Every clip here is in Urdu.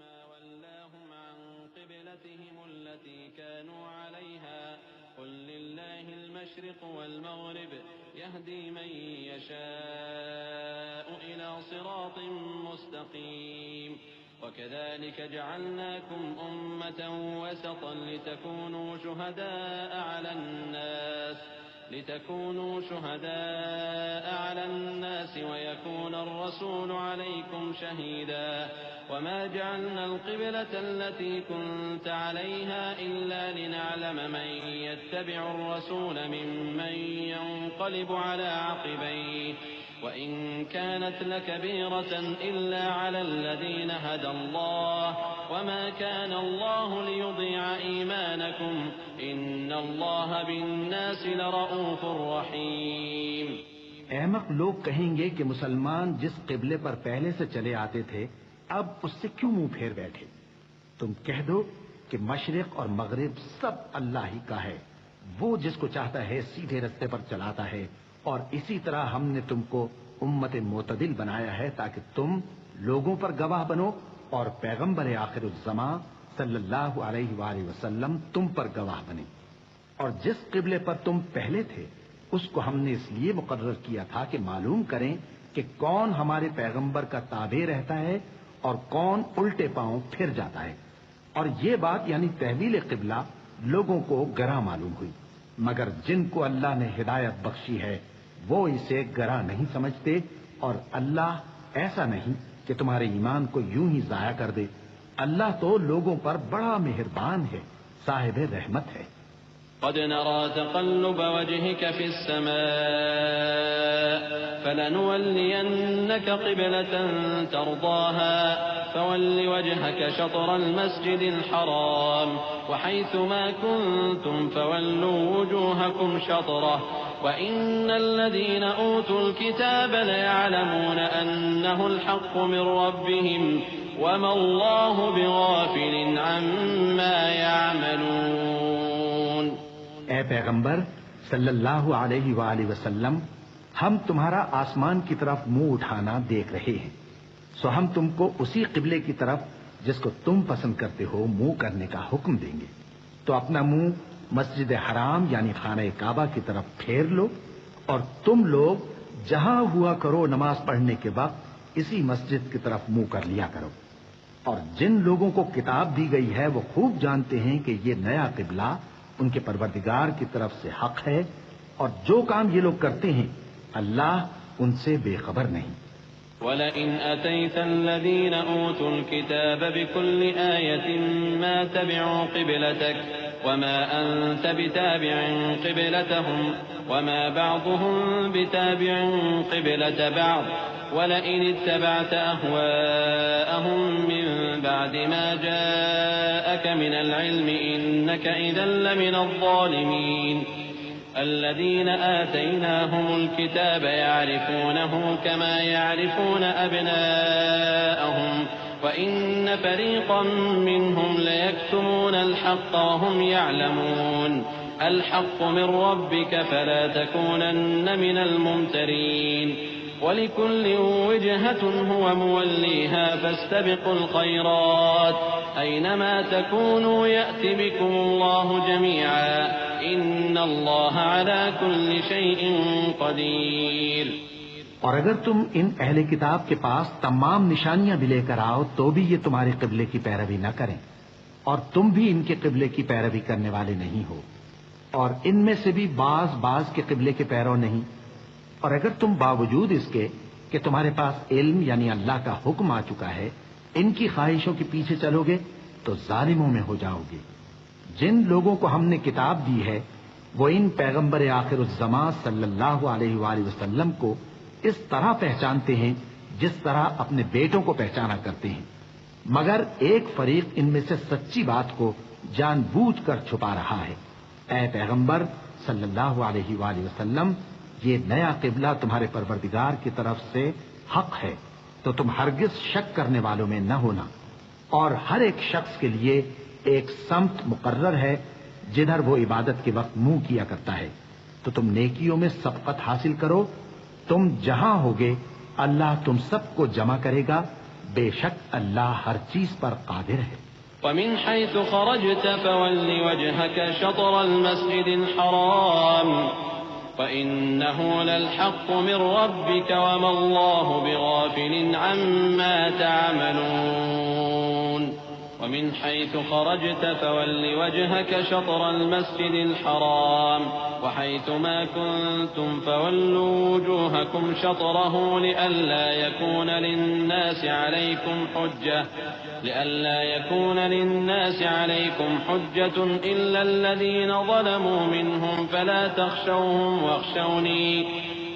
ما ولاهم عن قبلتهم التي كانوا عليها قل لله المشرق والمغرب يهدي من يشاء إلى صراط مستقيم وكذلك جعلناكم أمة وسطا لتكونوا شهداء على الناس ويكون الرسول عليكم شهيدا وما جعلنا القبلة التي كنت عليها إلا لنعلم من يتبع الرسول ممن ينقلب على عقبيه وإن كانت لكبيرة إلا على الذين هدى الله وما كان الله ليضيع إيمانكم إن الله بالناس لرؤوف رحيم. احمق لوگ کہیں گے کہ مسلمان جس قبلے پر پہلے سے چلے آتے تھے اب اس سے کیوں منہ پھیر بیٹھے؟ تم کہہ دو کہ مشرق اور مغرب سب اللہ ہی کا ہے، وہ جس کو چاہتا ہے سیدھے رستے پر چلاتا ہے، اور اسی طرح ہم نے تم کو امت معتدل بنایا ہے تاکہ تم لوگوں پر گواہ بنو اور پیغمبر آخر الزمان صلی اللہ علیہ وآلہ وسلم تم پر گواہ بنے۔ اور جس قبلے پر تم پہلے تھے اس کو ہم نے اس لیے مقرر کیا تھا کہ معلوم کریں کہ کون ہمارے پیغمبر کا تابع رہتا ہے اور کون الٹے پاؤں پھر جاتا ہے۔ اور یہ بات یعنی تحویل قبلہ لوگوں کو گراں معلوم ہوئی، مگر جن کو اللہ نے ہدایت بخشی ہے وہ اسے گراں نہیں سمجھتے، اور اللہ ایسا نہیں کہ تمہارے ایمان کو یوں ہی ضائع کر دے۔ اللہ تو لوگوں پر بڑا مہربان ہے، صاحب رحمت ہے۔ قد نرى تقلب وجهك في السماء فلنولينك قبلة ترضاها فول وجهك شطر المسجد الحرام وحيث ما كنتم فولوا وجوهكم شطره وإن الذين أوتوا الكتاب ليعلمون أنه الحق من ربهم وما الله بغافل عما يعملون۔ اے پیغمبر صلی اللہ علیہ وآلہ وسلم، ہم تمہارا آسمان کی طرف منہ اٹھانا دیکھ رہے ہیں، سو ہم تم کو اسی قبلے کی طرف جس کو تم پسند کرتے ہو منہ کرنے کا حکم دیں گے، تو اپنا منہ مسجد حرام یعنی خانہ کعبہ کی طرف پھیر لو، اور تم لوگ جہاں ہوا کرو نماز پڑھنے کے وقت اسی مسجد کی طرف منہ کر لیا کرو۔ اور جن لوگوں کو کتاب دی گئی ہے وہ خوب جانتے ہیں کہ یہ نیا قبلہ ان کے پروردگار کی طرف سے حق ہے، اور جو کام یہ لوگ کرتے ہیں اللہ ان سے بے خبر نہیں۔ وَلَئِنْ أَتَيْتَ الَّذِينَ أُوتُوا الْكِتَابَ بِكُلِّ آيَةٍ مَا تَبِعُوا قِبْلَتَكَ وَمَا أَنْتَ بِتَابِعٍ قِبْلَتَهُمْ وَمَا بَعْضُهُمْ بِتَابِعٍ قِبْلَةَ بَعْضٍ وَلَئِنِ اتَّبَعْتَ أَهْوَاءَهُمْ مِنْ بَعْدِ مَا جَاءَكَ مِنَ الْعِلْمِ إِنَّكَ إِذًا لَمِنَ الظَّالِمِينَ۔ الذين آتيناهم الكتاب يعرفونه كما يعرفون أبناءهم وإن فريقا منهم ليكتمون الحق وهم يعلمون الحق من ربك فلا تكونن من الممترين ولكل وجهة هو موليها فاستبقوا الخيرات أينما تكونوا يأت بكم الله جميعا إن الله على كل شيء قدير۔ اور اگر تم ان اہل کتاب کے پاس تمام نشانیاں بھی لے کر آؤ تو بھی یہ تمہارے قبلے کی پیروی نہ کریں، اور تم بھی ان کے قبلے کی پیروی کرنے والے نہیں ہو، اور ان میں سے بھی بعض کے قبلے کے پیرو نہیں۔ اور اگر تم باوجود اس کے کہ تمہارے پاس علم یعنی اللہ کا حکم آ چکا ہے ان کی خواہشوں کے پیچھے چلو گے تو ظالموں میں ہو جاؤ گے۔ جن لوگوں کو ہم نے کتاب دی ہے وہ ان پیغمبر آخر الزمان صلی اللہ علیہ وآلہ وسلم کو اس طرح پہچانتے ہیں جس طرح اپنے بیٹوں کو پہچانا کرتے ہیں، مگر ایک فریق ان میں سے سچی بات کو جان بوجھ کر چھپا رہا ہے۔ اے پیغمبر صلی اللہ علیہ وآلہ وسلم، یہ نیا قبلہ تمہارے پروردگار کی طرف سے حق ہے، تو تم ہرگز شک کرنے والوں میں نہ ہونا، اور ہر ایک شخص کے لیے ایک سمت مقرر ہے جدھر وہ عبادت کے وقت منہ کیا کرتا ہے، تو تم نیکیوں میں سبقت حاصل کرو۔ تم جہاں ہوگے اللہ تم سب کو جمع کرے گا بے شک اللہ ہر چیز پر قادر ہے. ومن حيث خرجت فول وجهك شطر المسجد الحرام وإنه للحق من ربك وما الله بغافل عما تعملون. ومن حيث خرجت فول وجهك شطر المسجد الحرام وحيث ما كنتم فولوا وجوهكم شطره لئلا يكون للناس عليكم حجة إلا الذين ظلموا منهم فلا تخشوهم واخشوني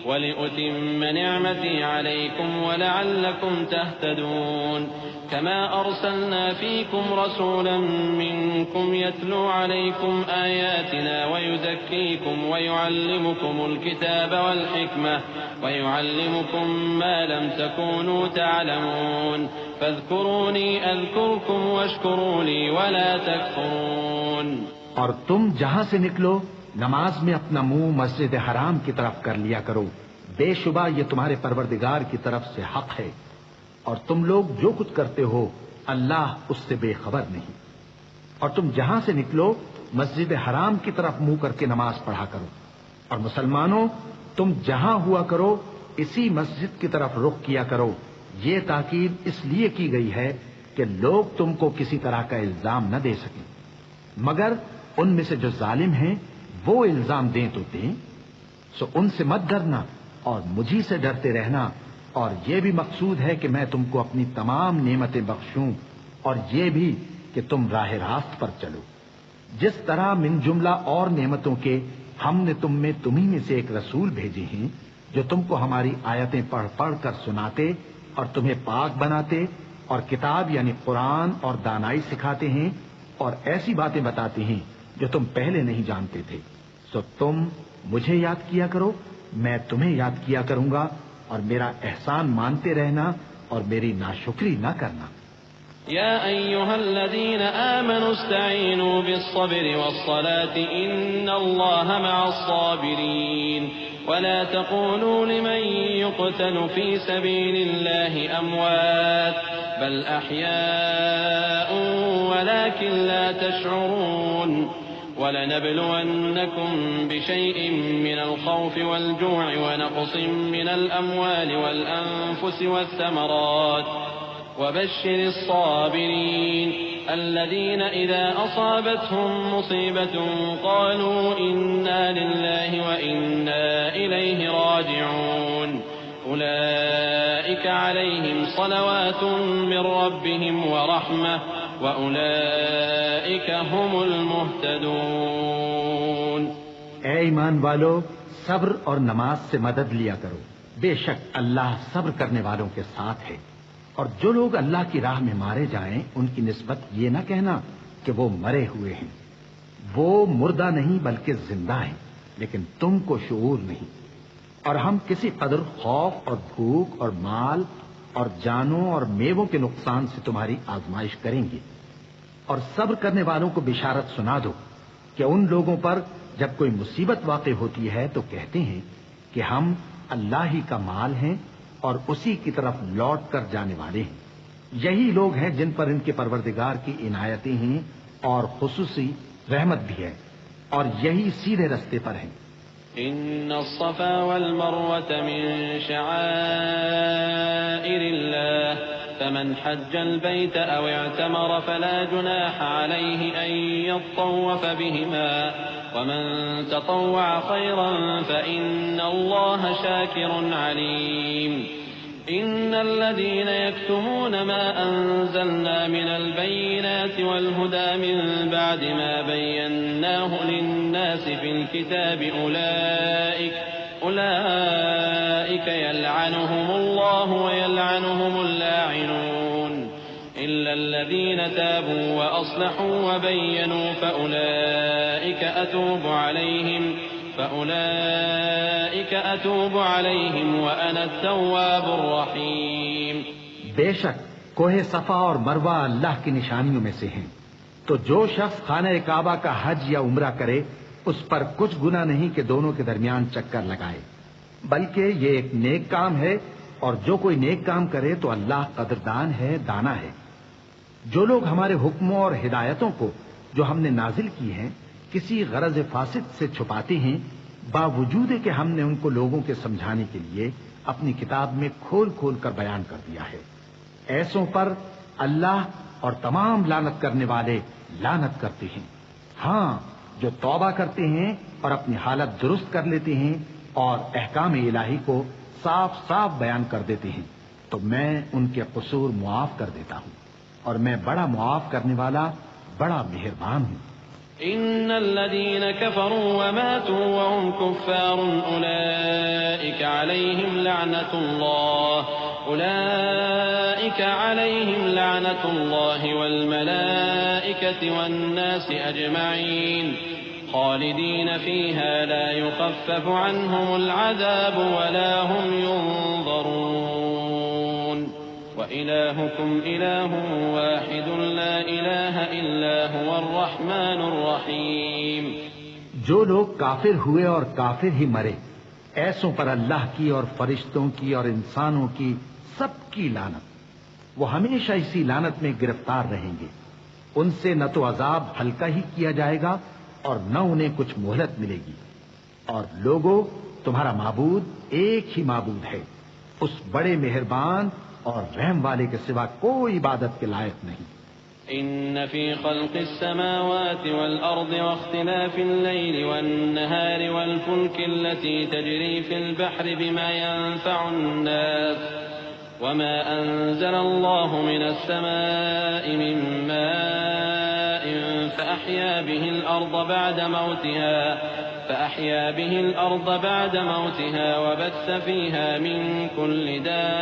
ولأتم نعمتي عليكم ولعلكم تهتدون. كما أرسلنا فيكم رسولا منكم يتلو عليكم آياتنا ويزكيكم ويعلمكم الكتاب والحكمة ويعلمكم ما لم تكونوا تعلمون فاذكروني أذكركم واشكروا لي ولا تكفرون. اور تم جہاں سے نکلو نماز میں اپنا منہ مسجد حرام کی طرف کر لیا کرو، بے شبہ یہ تمہارے پروردگار کی طرف سے حق ہے، اور تم لوگ جو کچھ کرتے ہو اللہ اس سے بے خبر نہیں. اور تم جہاں سے نکلو مسجد حرام کی طرف منہ کر کے نماز پڑھا کرو، اور مسلمانوں تم جہاں ہوا کرو اسی مسجد کی طرف رخ کیا کرو. یہ تاکید اس لیے کی گئی ہے کہ لوگ تم کو کسی طرح کا الزام نہ دے سکیں، مگر ان میں سے جو ظالم ہیں وہ الزام دیں تو دیں. سو ان سے مت ڈرنا اور مجھی سے ڈرتے رہنا، اور یہ بھی مقصود ہے کہ میں تم کو اپنی تمام نعمتیں بخشوں، اور یہ بھی کہ تم راہ راست پر چلو. جس طرح من جملہ اور نعمتوں کے ہم نے تمہیں میں سے ایک رسول بھیجے ہیں جو تم کو ہماری آیتیں پڑھ پڑھ کر سناتے اور تمہیں پاک بناتے اور کتاب یعنی قرآن اور دانائی سکھاتے ہیں اور ایسی باتیں بتاتے ہیں جو تم پہلے نہیں جانتے تھے. سو تم مجھے یاد کیا کرو، میں تمہیں یاد کیا کروں گا، اور میرا احسان مانتے رہنا اور میری ناشکری نہ کرنا. يا أيها الذين آمنوا استعينوا بالصبر والصلاة إن الله مع الصابرين ولا تقولوا لمن يقتل في سبيل الله أموات بل أحياء ولكن لا تشعرون. ولنبلونكم بشيء من الخوف والجوع ونقص من الأموال والأنفس والثمرات وبشر الصابرين الذين إذا أصابتهم مصيبة قالوا إنا لله وإنا إليه راجعون أولئك عليهم صلوات من ربهم ورحمة وأولئك هم المهتدون. اے ایمان والو، صبر اور نماز سے مدد لیا کرو، بے شک اللہ صبر کرنے والوں کے ساتھ ہے. اور جو لوگ اللہ کی راہ میں مارے جائیں ان کی نسبت یہ نہ کہنا کہ وہ مرے ہوئے ہیں، وہ مردہ نہیں بلکہ زندہ ہیں، لیکن تم کو شعور نہیں. اور ہم کسی قدر خوف اور بھوک اور مال اور جانوں اور میووں کے نقصان سے تمہاری آزمائش کریں گے. اور صبر کرنے والوں کو بشارت سنا دو کہ ان لوگوں پر جب کوئی مصیبت واقع ہوتی ہے تو کہتے ہیں کہ ہم اللہ ہی کا مال ہیں اور اسی کی طرف لوٹ کر جانے والے ہیں. یہی لوگ ہیں جن پر ان کے پروردگار کی عنایتیں ہیں اور خصوصی رحمت بھی ہے، اور یہی سیدھے رستے پر ہیں. إن الصفا والمروة من شعائر الله فمن حج البيت أو اعتمر فلا جناح عليه أن يطوف بهما ومن تطوع خيرا فإن الله شاكر عليم. إن الذين يكتمون ما أنزلنا من البينات والهدى من بعد ما بيناه للناس في الكتاب أولئك يلعنهم الله ويلعنهم اللاعنون إلا الذين تابوا وأصلحوا وبينوا فأولئك أتوب عليهم وأنا التواب الرحيم. بے شک کوہ صفا اور مروہ اللہ کی نشانیوں میں سے ہیں، تو جو شخص خانہ کعبہ کا حج یا عمرہ کرے اس پر کچھ گناہ نہیں کہ دونوں کے درمیان چکر لگائے، بلکہ یہ ایک نیک کام ہے اور جو کوئی نیک کام کرے تو اللہ قدردان ہے، دانا ہے۔ جو لوگ ہمارے حکموں اور ہدایتوں کو جو ہم نے نازل کی ہیں کسی غرض فاسد سے چھپاتے ہیں، باوجود کہ ہم نے ان کو لوگوں کے سمجھانے کے لیے اپنی کتاب میں کھول کھول کر بیان کر دیا ہے، ایسوں پر اللہ اور تمام لعنت کرنے والے لعنت کرتے ہیں۔ ہاں، جو توبہ کرتے ہیں اور اپنی حالت درست کر لیتے ہیں اور احکام الہی کو صاف صاف بیان کر دیتے ہیں تو میں ان کے قصور معاف کر دیتا ہوں، اور میں بڑا معاف کرنے والا، بڑا مہربان ہوں۔ إن الذين كفروا وماتوا وهم كفار أولئك عليهم لعنة الله والملائكة والناس أجمعين خالدين فيها لا يخفف عنهم العذاب ولا هم ينظرون وإلهكم إله واحد لا إله إلا هو الرحمن الرحيم۔ جو لوگ کافر ہوئے اور کافر ہی مرے، ایسوں پر اللہ کی اور فرشتوں کی اور انسانوں کی سب کی لعنت، وہ ہمیشہ اسی لعنت میں گرفتار رہیں گے۔ ان سے نہ تو عذاب ہلکا ہی کیا جائے گا اور نہ انہیں کچھ مہلت ملے گی۔ اور لوگوں، تمہارا معبود ایک ہی معبود ہے، اس بڑے مہربان اور رحم والے کے سوا کوئی عبادت کے لائق نہیں۔ إن في خلق السماوات والأرض واختلاف الليل والنهار والفلك التي تجري في البحر بما ينفع الناس وما أنزل الله من السماء من ماء فأحيا به الأرض بعد موتها وبث فيها من كل دابة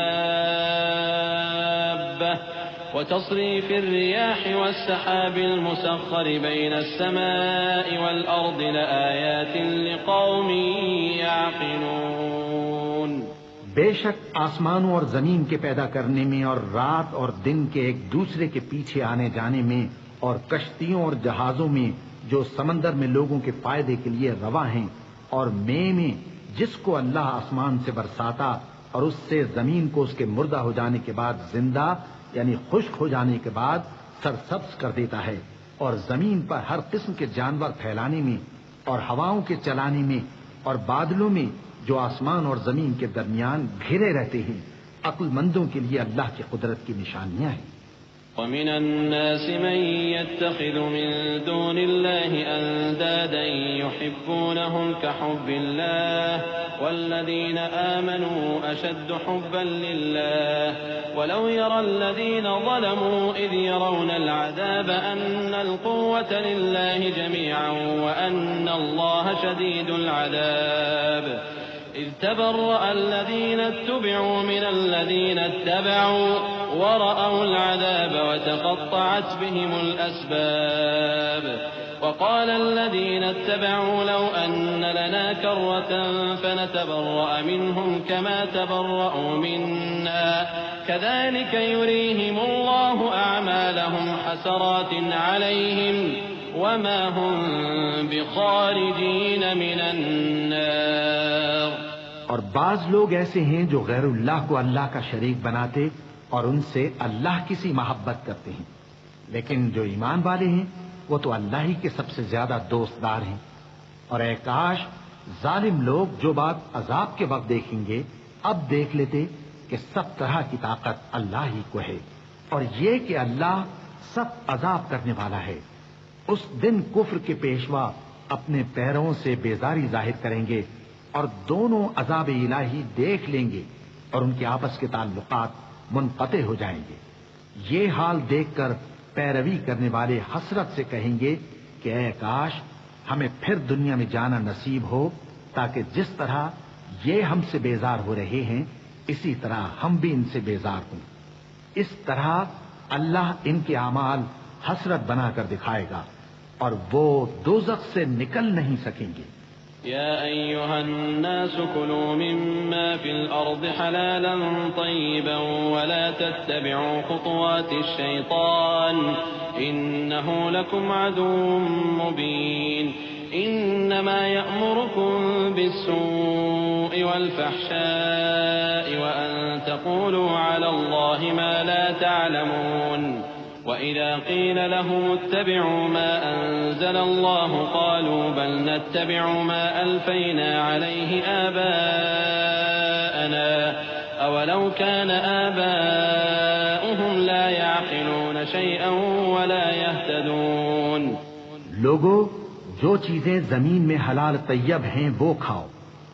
وتصريف الرياح والسحاب المسخر بين السماء والأرض لآيات لقوم يعقلون۔ بے شک آسمانوں اور زمین کے پیدا کرنے میں اور رات اور دن کے ایک دوسرے کے پیچھے آنے جانے میں اور کشتیوں اور جہازوں میں جو سمندر میں لوگوں کے فائدے کے لیے رواں ہیں، اور میں جس کو اللہ آسمان سے برساتا اور اس سے زمین کو اس کے مردہ ہو جانے کے بعد زندہ یعنی خشک ہو جانے کے بعد سرسبز کر دیتا ہے، اور زمین پر ہر قسم کے جانور پھیلانے میں اور ہواؤں کے چلانے میں اور بادلوں میں جو آسمان اور زمین کے درمیان گھرے رہتے ہیں، عقل مندوں کے لیے اللہ کی قدرت کی نشانیاں ہیں۔ ومن الناس من يتخذ من دون الله أندادا يحبونهم كحب الله والذين آمنوا أشد حبا لله ولو يرى الذين ظلموا إذ يرون العذاب أن القوة لله جميعا وأن الله شديد العذاب إذ تبرأ الذين اتبعوا من الذين اتبعوا ورأوا العذاب وتقطعت بهم الأسباب وقال الذين اتبعوا لو أن لنا كرة فنتبرأ منهم كما تبرأوا منا كذلك يريهم الله أعمالهم حسرات عليهم وما هم بخارجين من النار۔ اور بعض لوگ ایسے ہیں جو غیر اللہ کو اللہ کا شریک بناتے اور ان سے اللہ کی سی محبت کرتے ہیں، لیکن جو ایمان والے ہیں وہ تو اللہ ہی کے سب سے زیادہ دوست دار ہیں۔ اور اے کاش ظالم لوگ جو بات عذاب کے وقت دیکھیں گے اب دیکھ لیتے کہ سب طرح کی طاقت اللہ ہی کو ہے، اور یہ کہ اللہ سب عذاب کرنے والا ہے۔ اس دن کفر کے پیشوا اپنے پیروں سے بیزاری ظاہر کریں گے اور دونوں عذاب الہی دیکھ لیں گے اور ان کے آپس کے تعلقات منقطع ہو جائیں گے۔ یہ حال دیکھ کر پیروی کرنے والے حسرت سے کہیں گے کہ اے کاش ہمیں پھر دنیا میں جانا نصیب ہو تاکہ جس طرح یہ ہم سے بیزار ہو رہے ہیں اسی طرح ہم بھی ان سے بیزار ہوں۔ اس طرح اللہ ان کے اعمال حسرت بنا کر دکھائے گا اور وہ دوزخ سے نکل نہیں سکیں گے۔ يا أيها الناس كلوا مما في الأرض حلالا طيبا ولا تتبعوا خطوات الشيطان إنه لكم عدو مبين إنما يأمركم بالسوء والفحشاء وأن تقولوا على الله ما لا تعلمون وإذا قيل لهم اتبعوا ما أنزل الله قالوا بل نتبع ما ألفينا عليه آباءنا أولو كان آباؤهم لا يعقلون شيئا ولا يهتدون. لوگو، جو چیزیں زمین میں حلال طیب ہیں وہ کھاؤ،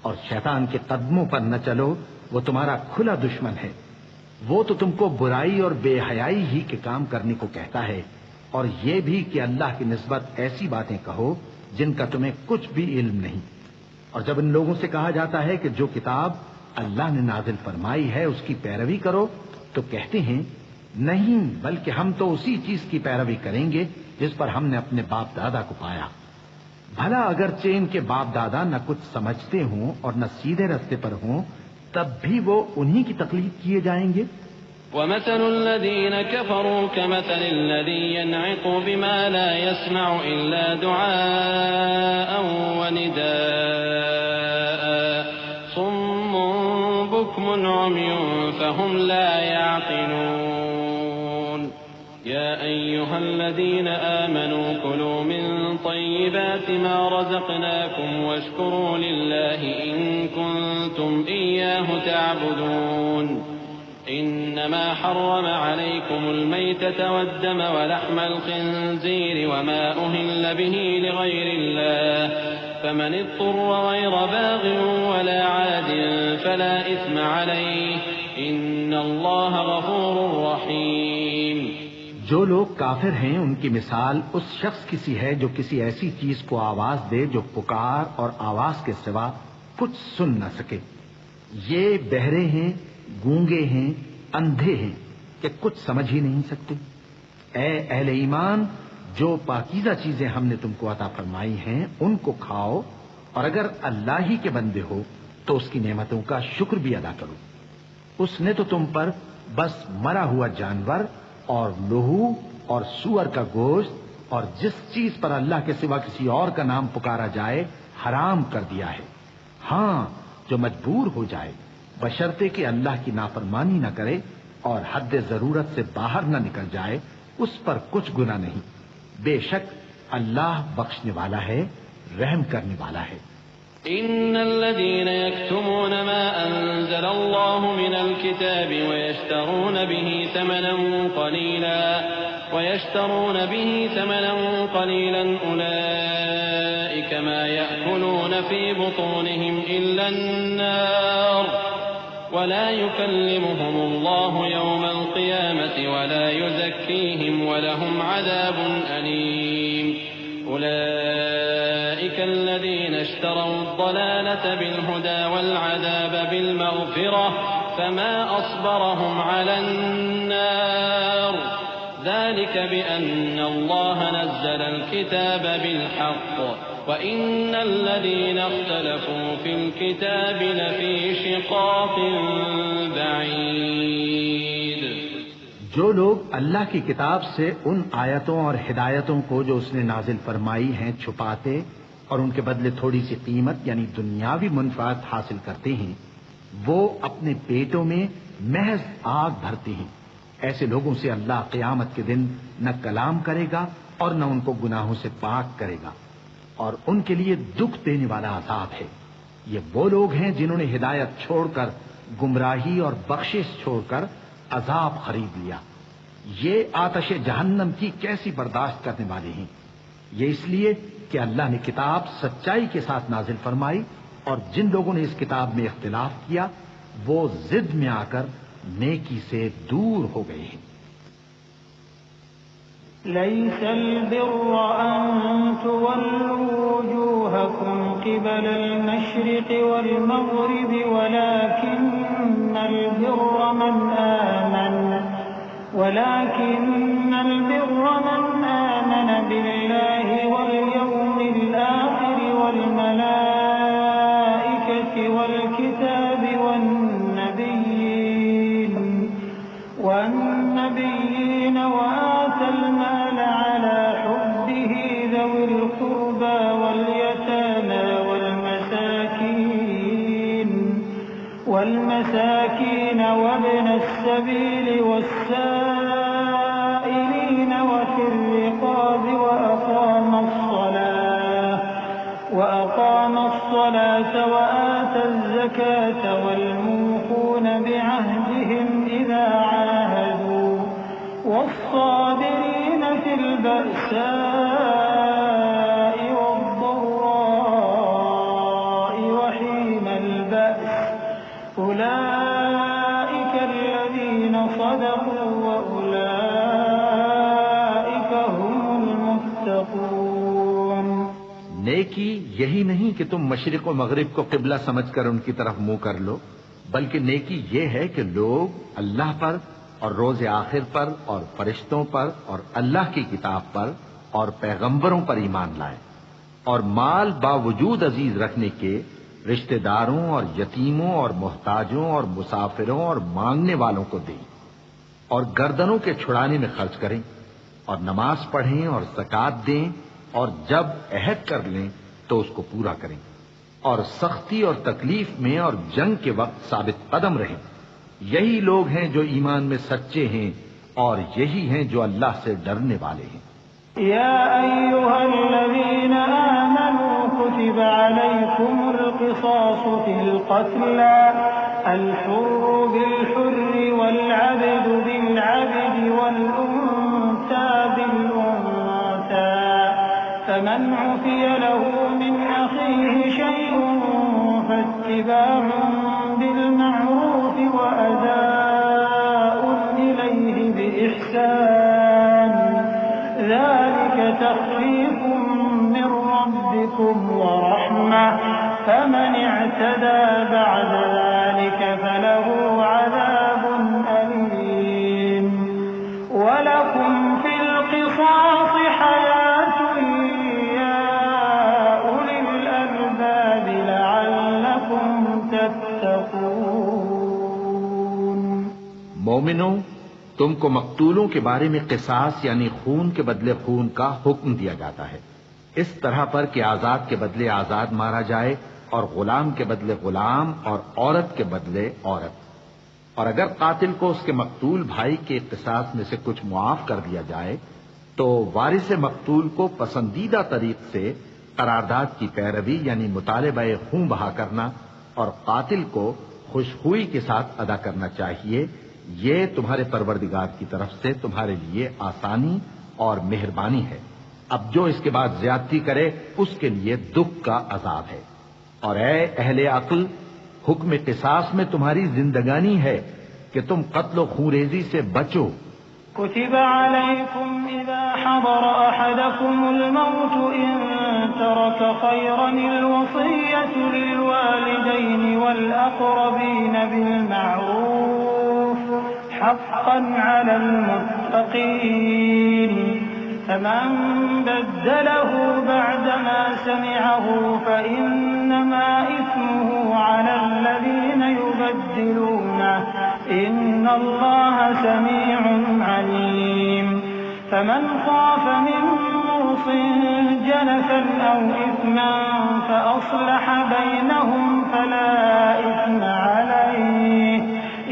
اور شیطان کے قدموں پر نہ چلو، وہ تمہارا کھلا دشمن ہے. وہ تو تم کو برائی اور بے حیائی ہی کے کام کرنے کو کہتا ہے، اور یہ بھی کہ اللہ کی نسبت ایسی باتیں کہو جن کا تمہیں کچھ بھی علم نہیں. اور جب ان لوگوں سے کہا جاتا ہے کہ جو کتاب اللہ نے نازل فرمائی ہے اس کی پیروی کرو، تو کہتے ہیں نہیں، بلکہ ہم تو اسی چیز کی پیروی کریں گے جس پر ہم نے اپنے باپ دادا کو پایا. بھلا اگرچہ ان کے باپ دادا نہ کچھ سمجھتے ہوں اور نہ سیدھے رستے پر ہوں، تب بھی وہ انہی کی تقلید کیے جائیں گے. ومثل الذين كفروا كمثل الذي ينعق بما لا يسمع إلا دعاء ونداء صم بكم عمي فهم لا يعقلون. يا أيها الذين آمنوا كلوا من طيبات ما رزقناكم واشكروا لله إن كنتم إياه تعبدون. إنما حرم عليكم الميتة والدم ولحم الخنزير وما أهل به لغير الله فمن اضطر غير باغ ولا عاد فلا إثم عليه إن الله غفور رحيم. جو لوگ کافر ہیں ان کی مثال اس شخص کی سی ہے جو کسی ایسی چیز کو آواز دے جو پکار اور آواز کے سوا کچھ سن نہ سکے. یہ بہرے ہیں، گونگے ہیں، اندھے ہیں کہ کچھ سمجھ ہی نہیں سکتے. اے اہل ایمان، جو پاکیزہ چیزیں ہم نے تم کو عطا فرمائی ہیں ان کو کھاؤ، اور اگر اللہ ہی کے بندے ہو تو اس کی نعمتوں کا شکر بھی ادا کرو. اس نے تو تم پر بس مرا ہوا جانور اور لہو اور سور کا گوشت اور جس چیز پر اللہ کے سوا کسی اور کا نام پکارا جائے حرام کر دیا ہے. ہاں، جو مجبور ہو جائے بشرطے کہ اللہ کی نافرمانی نہ کرے اور حد ضرورت سے باہر نہ نکل جائے، اس پر کچھ گناہ نہیں. بے شک اللہ بخشنے والا ہے، رحم کرنے والا ہے. إن الذين يكتمون ما أنزل الله من الكتاب ويشترون به ثمنا قليلا أولئك ما يأكلون في بطونهم إلا النار ولا يكلمهم الله يوم القيامة ولا يزكيهم ولهم عذاب أليم. أولئك الذين اشتروا الضلالة بالهدى والعذاب بالمغفرة فما أصبرهم على النار ذلك بأن الله نزل الكتاب بالحق وإن الذين اختلفوا في الكتاب لفي شقاق بعيد. جو لوگ اللہ کی کتاب سے ان آیتوں اور ہدایتوں کو جو اس نے نازل فرمائی ہیں چھپاتے اور ان کے بدلے تھوڑی سی قیمت یعنی دنیاوی منفعت حاصل کرتے ہیں، وہ اپنے پیٹوں میں محض آگ بھرتے ہیں. ایسے لوگوں سے اللہ قیامت کے دن نہ کلام کرے گا اور نہ ان کو گناہوں سے پاک کرے گا، اور ان کے لیے دکھ دینے والا عذاب ہے. یہ وہ لوگ ہیں جنہوں نے ہدایت چھوڑ کر گمراہی اور بخشش چھوڑ کر عذاب خرید لیا. یہ آتش جہنم کی کیسی برداشت کرنے والے ہیں. یہ اس لیے کہ اللہ نے کتاب سچائی کے ساتھ نازل فرمائی، اور جن لوگوں نے اس کتاب میں اختلاف کیا وہ ضد میں آ کر نیکی سے دور ہو گئے ہیں. ليس البر أن تولوا وجوهكم قبل المشرق والمغرب ولكن البر من آمن بالله واليوم الآخر والملائكة والكتاب والنبيين وآتى المال على حبه ذوي القربى واليتامى والمساكين وابن السبيل والسائلين وفي الرقاب وأقام الصلاة وآتى الزكاة والموفون بعهدهم إذا عاهدوا والصابرين في البأساء والضراء وحين البأس أولئك الذين صدقوا وأولئك هم المتقون۔ نیکی یہی نہیں کہ تم مشرق و مغرب کو قبلہ سمجھ کر ان کی طرف منہ کر لو، بلکہ نیکی یہ ہے کہ لوگ اللہ پر اور روز آخر پر اور فرشتوں پر اور اللہ کی کتاب پر اور پیغمبروں پر ایمان لائیں، اور مال باوجود عزیز رکھنے کے رشتہ داروں اور یتیموں اور محتاجوں اور مسافروں اور مانگنے والوں کو دیں، اور گردنوں کے چھڑانے میں خرچ کریں، اور نماز پڑھیں اور زکوٰۃ دیں، اور جب عہد کر لیں تو اس کو پورا کریں، اور سختی اور تکلیف میں اور جنگ کے وقت ثابت قدم رہیں۔ یہی لوگ ہیں جو ایمان میں سچے ہیں، اور یہی ہیں جو اللہ سے ڈرنے والے ہیں۔ یا ایھا الذین آمنوا کتب علیکم القصاص فی القتلى الحر بالحر والعبد بالعبد والأنثى بالأنثى فمن عفي له من أخيه شيء فاتباع بالمعروف وأداء إليه بإحسان ذلك تخفيف من ربكم ورحمة فمن اعتدى بعد ذلك فله عذاب أليم ولكم في القصاص حياة يا أولي الألباب لعلكم تتقون۔ مومنوں، تم کو مقتولوں کے بارے میں قصاص یعنی خون کے بدلے خون کا حکم دیا جاتا ہے، اس طرح پر کہ آزاد کے بدلے آزاد مارا جائے، اور غلام کے بدلے غلام، اور عورت کے بدلے عورت۔ اور اگر قاتل کو اس کے مقتول بھائی کے قصاص میں سے کچھ معاف کر دیا جائے تو وارث مقتول کو پسندیدہ طریق سے قرارداد کی پیروی یعنی مطالبہ خون بہا کرنا اور قاتل کو خوشخوئی کے ساتھ ادا کرنا چاہیے۔ یہ تمہارے پروردگار کی طرف سے تمہارے لیے آسانی اور مہربانی ہے۔ اب جو اس کے بعد زیادتی کرے اس کے لیے دکھ کا عذاب ہے۔ اور اے اہل عقل، حکم قصاص میں تمہاری زندگانی ہے کہ تم قتل و خونریزی سے بچو۔ كتب عليكم إذا حضر أحدكم الموت إن ترك خيرا الوصية للوالدين والأقربين بالمعروف حقا على المتقين فمن بدله بعدما سمعه فإنما إثمه على الذين يبدلونه إن الله سميع عليم فمن خاف من موص جنفا أو إثما فأصلح بينهم فلا إثم عليه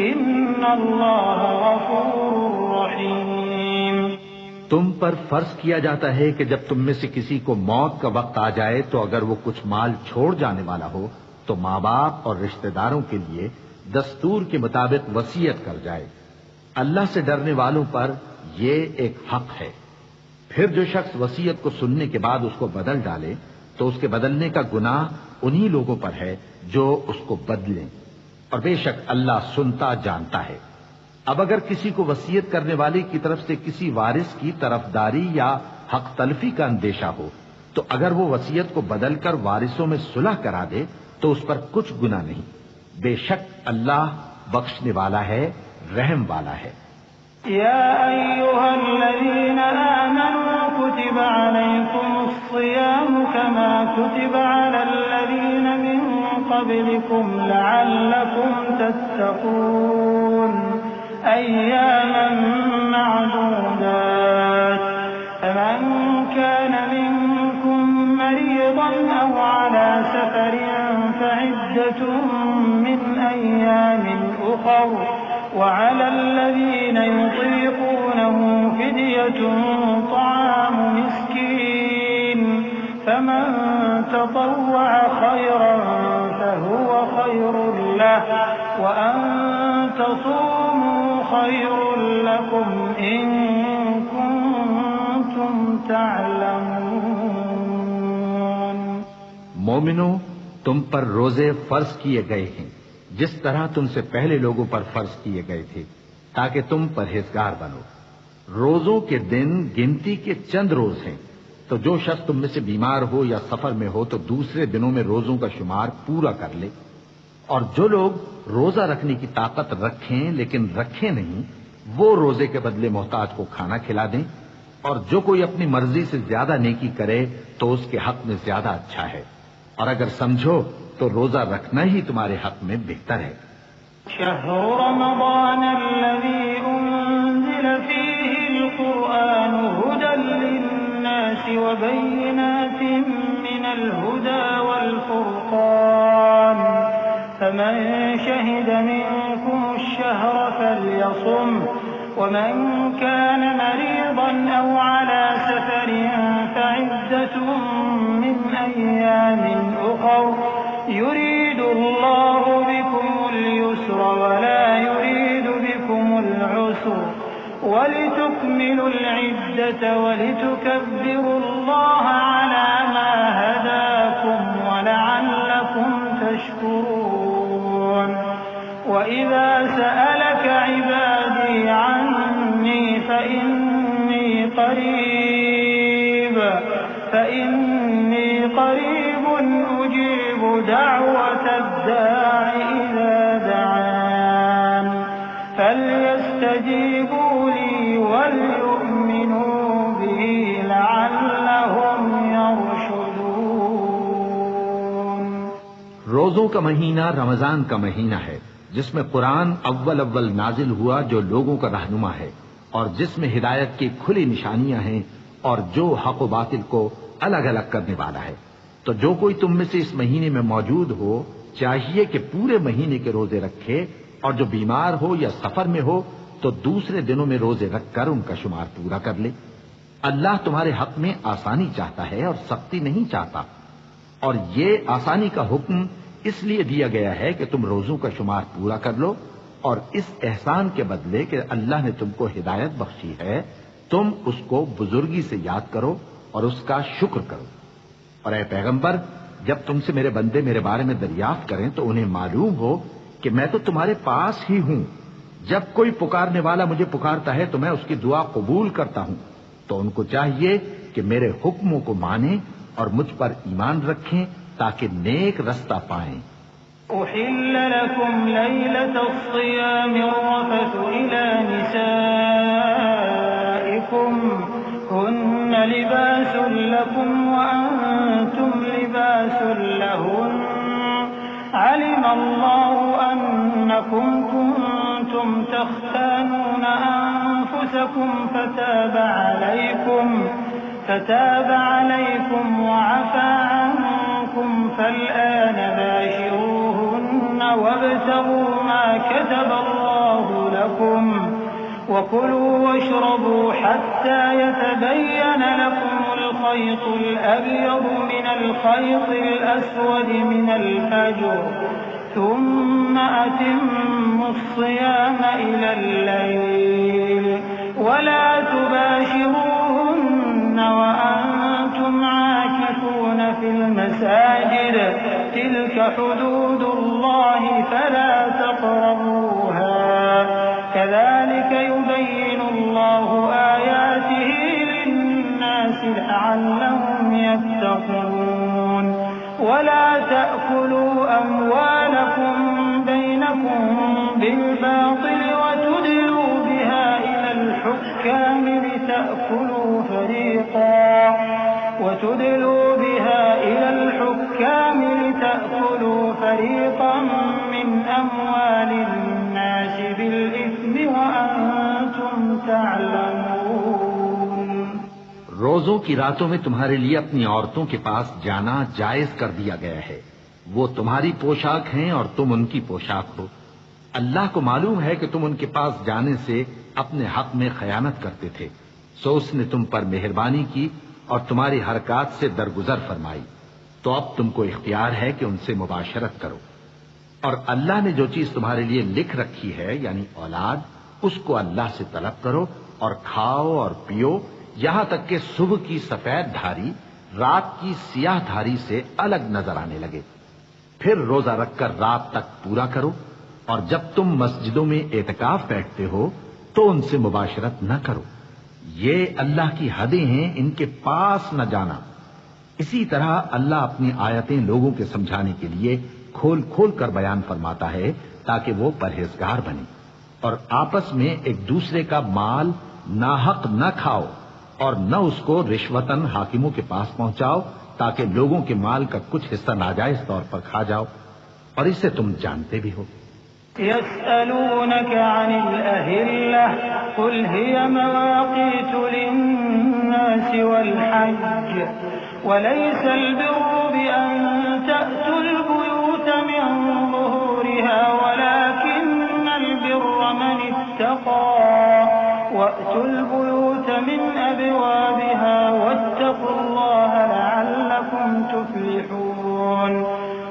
إن الله غفور رحيم۔ تم پر فرض کیا جاتا ہے کہ جب تم میں سے کسی کو موت کا وقت آ جائے تو اگر وہ کچھ مال چھوڑ جانے والا ہو تو ماں باپ اور رشتہ داروں کے لیے دستور کے مطابق وصیت کر جائے۔ اللہ سے ڈرنے والوں پر یہ ایک حق ہے۔ پھر جو شخص وصیت کو سننے کے بعد اس کو بدل ڈالے تو اس کے بدلنے کا گناہ انہی لوگوں پر ہے جو اس کو بدلیں، اور بے شک اللہ سنتا جانتا ہے۔ اب اگر کسی کو وصیت کرنے والے کی طرف سے کسی وارث کی طرفداری یا حق تلفی کا اندیشہ ہو تو اگر وہ وصیت کو بدل کر وارثوں میں صلح کرا دے تو اس پر کچھ گناہ نہیں، بے شک اللہ بخشنے والا ہے، رحم والا ہے۔ یا ایھا الذین آمنوا کتب علیکم الصیام کما کتب علی الذین من قبلکم لعلکم تتقون ایاما معدودات فمن كان منكم مريضا أو على سفر فعدة من أيام أخر وعلى الذين يطيقونه فدية طعام مسكين فمن تطوع خيرا فهو خير له وأن تصوموا خير لكم إن كنتم تعلمون۔ مومنو، تم پر روزے فرض کیے گئے ہیں جس طرح تم سے پہلے لوگوں پر فرض کیے گئے تھے تاکہ تم پرہیزگار بنو۔ روزوں کے دن گنتی کے چند روز ہیں، تو جو شخص تم میں سے بیمار ہو یا سفر میں ہو تو دوسرے دنوں میں روزوں کا شمار پورا کر لے۔ اور جو لوگ روزہ رکھنے کی طاقت رکھیں لیکن رکھیں نہیں، وہ روزے کے بدلے محتاج کو کھانا کھلا دیں۔ اور جو کوئی اپنی مرضی سے زیادہ نیکی کرے تو اس کے حق میں زیادہ اچھا ہے، اور اگر سمجھو تو روزہ رکھنا ہی تمہارے حق میں بہتر ہے۔ شهر رمضان الذي أنزل فيه القرآن هدى للناس وبينات من الهدى والفرقان فمن شهد منكم الشهر فليصم ومن كان مريضا أو على سفر فعدة من أيام أخر يريد الله بكم اليسر ولا يريد بكم العسر ولتكملوا العدة ولتكبروا الله على ما هداكم ولعلكم تشكرون۔ وإذا سألك عبادي عني فإني قريب أجيب دعوة الداع إذا دعان فليستجيبوا لي وليؤمنوا بي لعلهم يرشدون۔ روزوں کا مہینہ رمضان کا مہینہ ہے جس میں قرآن اول نازل ہوا جو لوگوں کا رہنما ہے، اور جس میں ہدایت کی کھلی نشانیاں ہیں اور جو حق و باطل کو الگ الگ کرنے والا ہے۔ تو جو کوئی تم میں سے اس مہینے میں موجود ہو چاہیے کہ پورے مہینے کے روزے رکھے، اور جو بیمار ہو یا سفر میں ہو تو دوسرے دنوں میں روزے رکھ کر ان کا شمار پورا کر لے۔ اللہ تمہارے حق میں آسانی چاہتا ہے اور سختی نہیں چاہتا، اور یہ آسانی کا حکم اس لیے دیا گیا ہے کہ تم روزوں کا شمار پورا کر لو، اور اس احسان کے بدلے کہ اللہ نے تم کو ہدایت بخشی ہے تم اس کو بزرگی سے یاد کرو اور اس کا شکر کرو۔ اور اے پیغمبر، جب تم سے میرے بندے میرے بارے میں دریافت کریں تو انہیں معلوم ہو کہ میں تو تمہارے پاس ہی ہوں۔ جب کوئی پکارنے والا مجھے پکارتا ہے تو میں اس کی دعا قبول کرتا ہوں۔ تو ان کو چاہیے کہ میرے حکموں کو مانیں اور مجھ پر ایمان رکھیں تاکہ نیک رستہ پائیں۔ أحل لكم ليلة الصيام الرفث إلى نسائكم هن لباس لكم وأنتم لباس لهن علم الله أنكم كنتم تختانون أنفسكم فتاب عليكم وعفى عنكم فالآن باشروهن وابتغوا ما كتب الله لكم وكلوا واشربوا حتى يتبين لكم الخيط الأبيض من الخيط الأسود من الفجر ثم أتموا الصيام إلى الليل ولا تباشروهن وأنتم عاكفون في المساجد تلك حدود الله فلا تقربوها كذلك يبين الله آياته للناس لعلهم يتقون ولا تأكلوا أموالكم بينكم بالباطل وتدلوا بها إلى الحكام لتأكلوا فريقا من أموال الناس بالإثم وأنتم تعلمون۔ روزوں کی راتوں میں تمہارے لیے اپنی عورتوں کے پاس جانا جائز کر دیا گیا ہے۔ وہ تمہاری پوشاک ہیں اور تم ان کی پوشاک ہو، اللہ کو معلوم ہے کہ تم ان کے پاس جانے سے اپنے حق میں خیانت کرتے تھے، سو اس نے تم پر مہربانی کی اور تمہاری حرکات سے درگزر فرمائی، تو اب تم کو اختیار ہے کہ ان سے مباشرت کرو۔ اور اللہ نے جو چیز تمہارے لیے لکھ رکھی ہے یعنی اولاد، اس کو اللہ سے طلب کرو اور کھاؤ اور پیو، یہاں تک کہ صبح کی سفید دھاری رات کی سیاہ دھاری سے الگ نظر آنے لگے، پھر روزہ رکھ کر رات تک پورا کرو، اور جب تم مسجدوں میں اعتکاف بیٹھتے ہو تو ان سے مباشرت نہ کرو، یہ اللہ کی حدیں ہیں، ان کے پاس نہ جانا۔ اسی طرح اللہ اپنی آیتیں لوگوں کے سمجھانے کے لیے کھول کھول کر بیان فرماتا ہے تاکہ وہ پرہیزگار بنے، اور آپس میں ایک دوسرے کا مال ناحق نہ کھاؤ اور نہ اس کو رشوتاً حاکموں کے پاس پہنچاؤ تاکہ لوگوں کے مال کا کچھ حصہ ناجائز طور پر کھا جاؤ، اور اسے تم جانتے بھی ہو۔ يسألونك عن الأهلة قل هي مواقيت للناس والحج وليس البر بأن تأتوا البيوت من ظهورها ولكن البر من اتقى وأتوا البيوت من أبوابها واتقوا الله لعلكم تفلحون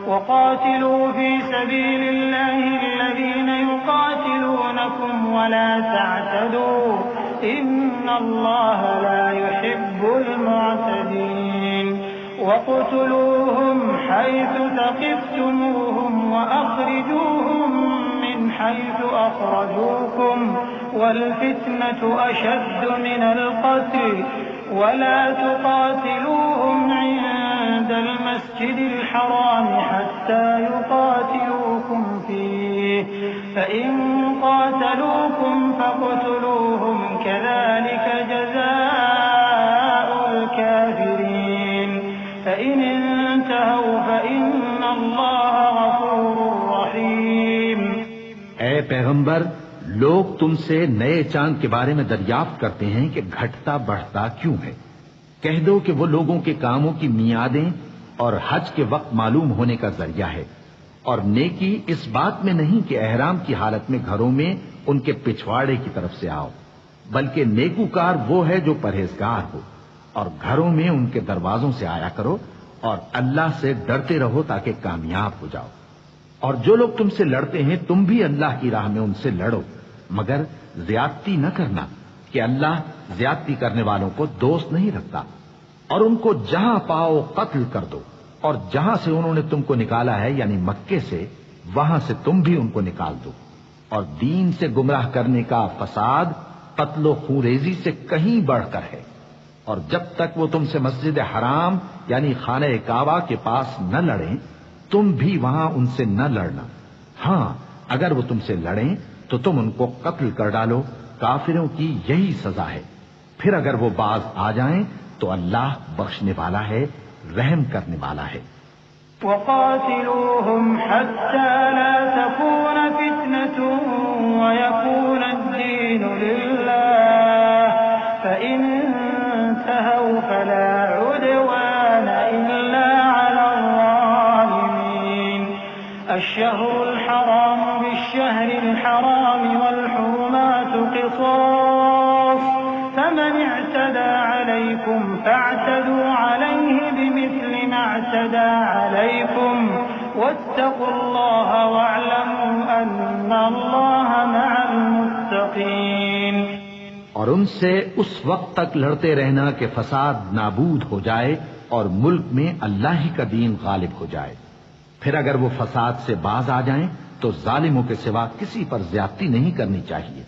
وقاتلوا في سبيل الله الذين يقاتلونكم ولا تعتدوا إن الله لا يحب المعتدين وقتلوهم حيث ثقفتموهم وأخرجوهم من حيث أخرجوكم والفتنة أشد من القتل ولا تقاتلوهم عند المسجد الحرام حتى يقاتلوكم فيه فإن قاتلوكم فاقتلوهم كذلك جزاء الكافرين فإن انتهوا فإن الله غفور رحيم۔ اے پیغمبر، لوگ تم سے نئے چاند کے بارے میں دریافت کرتے ہیں کہ گھٹتا بڑھتا کیوں ہے۔ کہہ دو کہ وہ لوگوں کے کاموں کی میعادیں اور حج کے وقت معلوم ہونے کا ذریعہ ہے، اور نیکی اس بات میں نہیں کہ احرام کی حالت میں گھروں میں ان کے پچھواڑے کی طرف سے آؤ، بلکہ نیکوکار وہ ہے جو پرہیزگار ہو، اور گھروں میں ان کے دروازوں سے آیا کرو اور اللہ سے ڈرتے رہو تاکہ کامیاب ہو جاؤ۔ اور جو لوگ تم سے لڑتے ہیں تم بھی اللہ کی راہ میں ان سے لڑو، مگر زیادتی نہ کرنا کہ اللہ زیادتی کرنے والوں کو دوست نہیں رکھتا، اور ان کو جہاں پاؤ قتل کر دو، اور جہاں سے انہوں نے تم کو نکالا ہے یعنی مکے سے وہاں سے تم بھی ان کو نکال دو، اور دین سے گمراہ کرنے کا فساد قتل و خونریزی سے کہیں بڑھ کر ہے، اور جب تک وہ تم سے مسجد حرام یعنی خانہ کعبہ کے پاس نہ لڑیں تم بھی وہاں ان سے نہ لڑنا، ہاں اگر وہ تم سے لڑیں تو تم ان کو قتل کر ڈالو، کافروں کی یہی سزا ہے، پھر اگر وہ باز آ جائیں تو اللہ بخشنے والا ہے، رحم کرنے والا ہے۔ وقاتلوهم حتى لا تكون فتنة ويكون الدين لله فإن انتهوا فلا عدوان إلا على الظالمين الشهر الحرام بالشهر الحرام والحرمات قصاص فمن اعتدى عليكم فاعتدوا عليه بمثل ما اعتدى عليكم واتقوا الله واعلموا أن الله مع المتقين۔ اور ان سے اس وقت تک لڑتے رہنا کہ فساد نابود ہو جائے اور ملک میں اللہ ہی کا دین غالب ہو جائے، پھر اگر وہ فساد سے باز آ جائیں تو ظالموں کے سوا کسی پر زیادتی نہیں کرنی چاہیے۔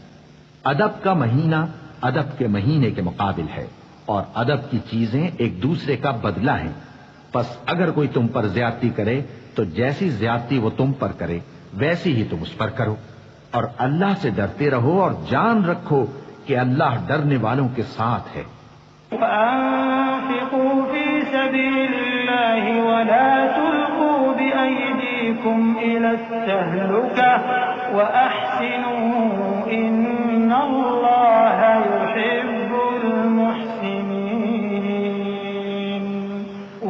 ادب کا مہینہ ادب کے مہینے کے مقابل ہے، اور ادب کی چیزیں ایک دوسرے کا بدلہ ہیں، پس اگر کوئی تم پر زیادتی کرے تو جیسی زیادتی وہ تم پر کرے ویسی ہی تم اس پر کرو، اور اللہ سے ڈرتے رہو اور جان رکھو کہ اللہ ڈرنے والوں کے ساتھ ہے۔ وَأَنفِقُوا فِي سَبِيلِ اللَّهِ وَلَا تُلْقُوا بِأَيْدِيكُمْ إِلَى التَّهْلُكَةِ وَأَحْسِنُوا إِنَّ اللَّهَ يُحِبُّ الْمُحْسِنِينَ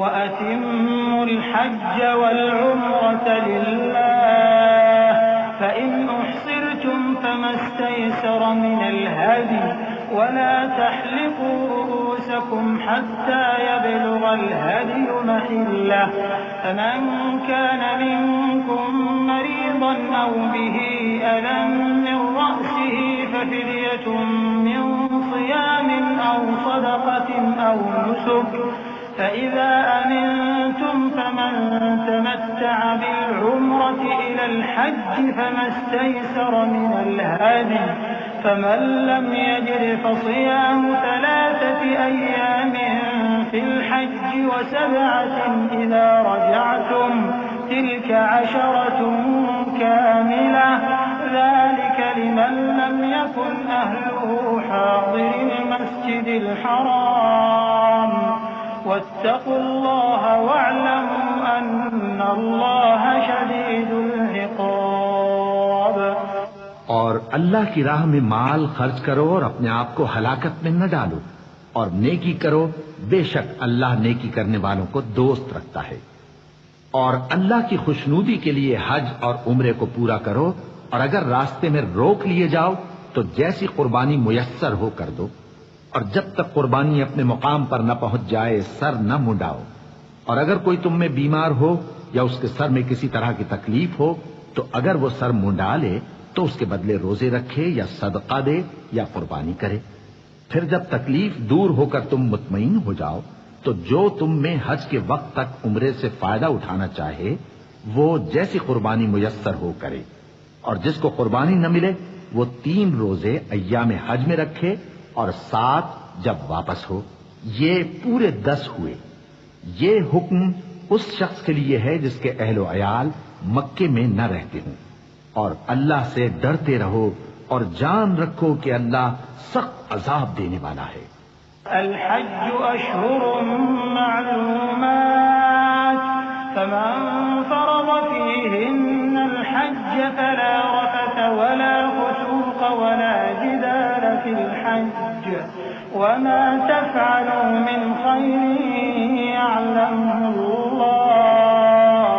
وَأَتِمُّوا الْحَجَّ وَالْعُمْرَةَ لِلَّهِ فَإِنْ الهدي ولا تحلقوا رؤوسكم حتى يبلغ الهدي محله فمن كان منكم مريضا أو به أذى من رأسه ففدية من صيام أو صدقة أو نسك فإذا أمنتم فمن تمتع بالعمرة إلى الحج فما استيسر من الهدي فمن لم يجد فصيام 3 أيام في الحج و7 إذا رجعتم تلك 10 كاملة ذلك لمن لم يكن أهله حاضر المسجد الحرام واتقوا الله واعلموا أن الله شديد العقاب۔ اور اللہ کی راہ میں مال خرچ کرو اور اپنے آپ کو ہلاکت میں نہ ڈالو، اور نیکی کرو، بے شک اللہ نیکی کرنے والوں کو دوست رکھتا ہے۔ اور اللہ کی خوشنودی کے لیے حج اور عمرے کو پورا کرو، اور اگر راستے میں روک لیے جاؤ تو جیسی قربانی میسر ہو کر دو، اور جب تک قربانی اپنے مقام پر نہ پہنچ جائے سر نہ منڈاؤ، اور اگر کوئی تم میں بیمار ہو یا اس کے سر میں کسی طرح کی تکلیف ہو تو اگر وہ سر منڈا لے تو اس کے بدلے روزے رکھے یا صدقہ دے یا قربانی کرے۔ پھر جب تکلیف دور ہو کر تم مطمئن ہو جاؤ تو جو تم میں حج کے وقت تک عمرے سے فائدہ اٹھانا چاہے وہ جیسی قربانی میسر ہو کرے، اور جس کو قربانی نہ ملے وہ 3 روزے ایام حج میں رکھے اور 7 جب واپس ہو، یہ پورے 10 ہوئے۔ یہ حکم اس شخص کے لیے ہے جس کے اہل و عیال مکے میں نہ رہتے ہوں، اور اللہ سے ڈرتے رہو اور جان رکھو کہ اللہ سخت عذاب دینے والا ہے۔ الحج أشهر معلومات فمن فرض فيهن الحج فلا رفث ولا فسوق ولا جدال في الحج وما تفعلوا من خير يعلمه الله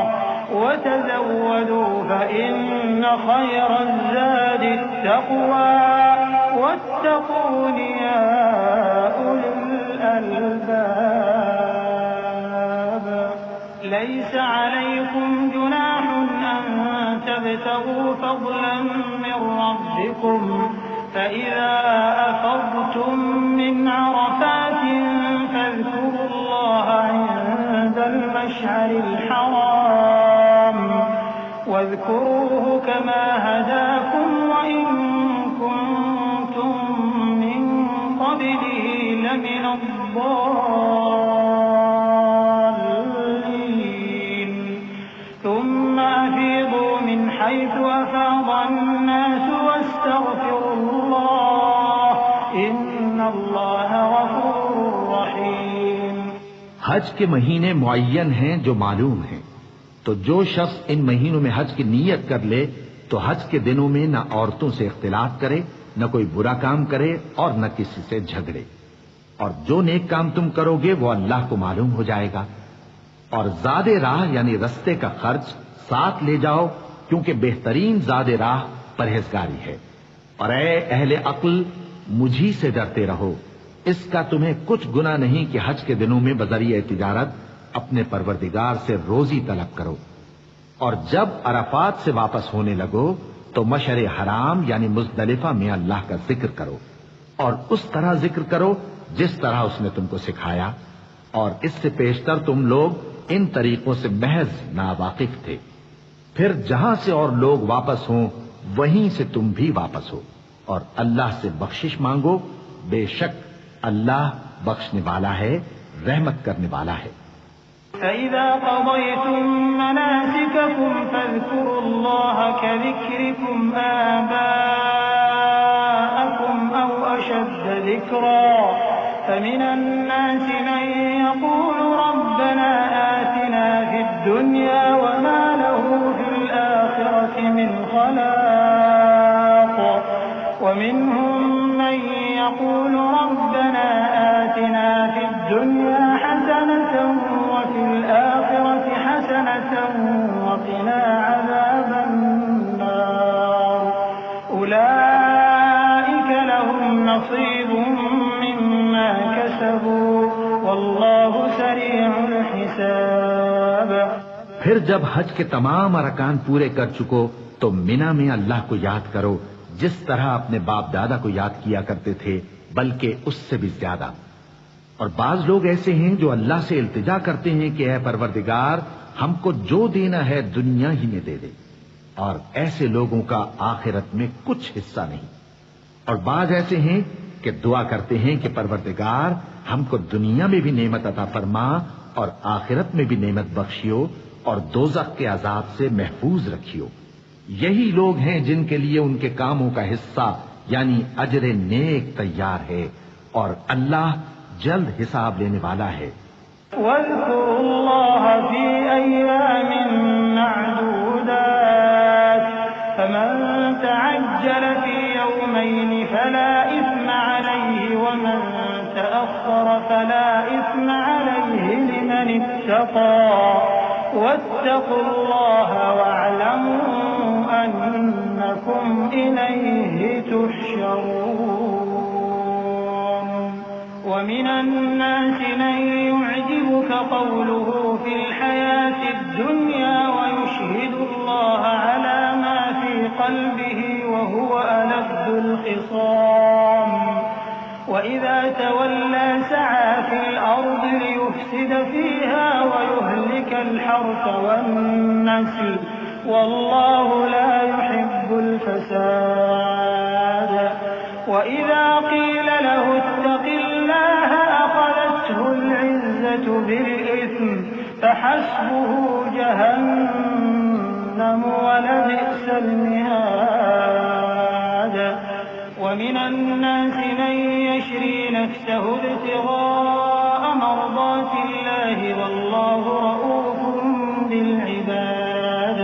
وتزودوا فإن خير الزاد التقوى واتقون يا أولي الألباب۔ ليس عليكم جناح أن تبتغوا فضلا من ربكم فإذا أفضتم من عرفات فاذكروا الله عند المشعر الحرام واذكروه كما هداكم وإن كنتم من قبله لمن الضالين ثم أفيضوا من حيث أفاض الناس واستغفروا الله إن الله غفور رحيم۔ حج کے مہینے معین ہیں جو معلوم ہیں، تو جو شخص ان مہینوں میں حج کی نیت کر لے تو حج کے دنوں میں نہ عورتوں سے اختلاط کرے، نہ کوئی برا کام کرے اور نہ کسی سے جھگڑے، اور جو نیک کام تم کرو گے وہ اللہ کو معلوم ہو جائے گا۔ اور زاد راہ یعنی رستے کا خرچ ساتھ لے جاؤ، کیونکہ بہترین زاد راہ پرہیزگاری ہے۔ اور اے اہل عقل، مجھی سے ڈرتے رہو، اس کا تمہیں کچھ گناہ نہیں کہ حج کے دنوں میں بذریعہ تجارت اپنے پروردگار سے روزی طلب کرو، اور جب عرفات سے واپس ہونے لگو تو مشعر حرام یعنی مزدلفہ میں اللہ کا ذکر کرو، اور اس طرح ذکر کرو جس طرح اس نے تم کو سکھایا، اور اس سے پیشتر تم لوگ ان طریقوں سے محض ناواقف تھے۔ پھر جہاں سے اور لوگ واپس ہوں وہیں سے تم بھی واپس ہو، اور اللہ سے بخشش مانگو، بے شک اللہ بخشنے والا ہے، رحمت کرنے والا ہے۔ فإذا قضيتم مناسككم فاذكروا الله كذكركم آباءكم أو أشد ذكرا فمن الناس من يقول ربنا آتنا في الدنيا وما له في الآخرة من خلاق ومنهم من يقول ربنا آتنا في الدنيا حسنة وفي الآخرة حسنة وقنا عذاب النار أولئك لهم واللہ سریع الحساب۔ پھر جب حج کے تمام ارکان پورے کر چکو تو مینا میں اللہ کو یاد کرو جس طرح اپنے باپ دادا کو یاد کیا کرتے تھے، بلکہ اس سے بھی زیادہ۔ اور بعض لوگ ایسے ہیں جو اللہ سے التجا کرتے ہیں کہ اے پروردگار ہم کو جو دینا ہے دنیا ہی میں دے دے، اور ایسے لوگوں کا آخرت میں کچھ حصہ نہیں۔ اور بعض ایسے ہیں کہ دعا کرتے ہیں کہ پروردگار ہم کو دنیا میں بھی نعمت عطا فرما اور آخرت میں بھی نعمت بخشیو اور دوزخ کے عذاب سے محفوظ رکھیو۔ یہی لوگ ہیں جن کے لیے ان کے کاموں کا حصہ یعنی اجر نیک تیار ہے، اور اللہ جلد حساب لینے والا ہے۔ واذكروا الله في أيام معدودات فمن تعجل في يومين فلا إثم عليه ومن تأخر فلا إثم عليه لمن اتقى واتقوا الله واعلموا أنكم إليه تحشرون۔ ومن الناس من يعجبك قوله في الحياة الدنيا ويشهد الله على ما في قلبه وهو ألد الخصام وإذا تولى سعى في الأرض ليفسد فيها ويهلك الحرث والنسل والله لا يحب الفساد وإذا قيل له اتق الله أخذته العزة بالإثم فحسبه جهنم ولبئس المهاد ومن الناس من يشري نفسه ابتغاء مرضات الله والله رؤوف بالعباد۔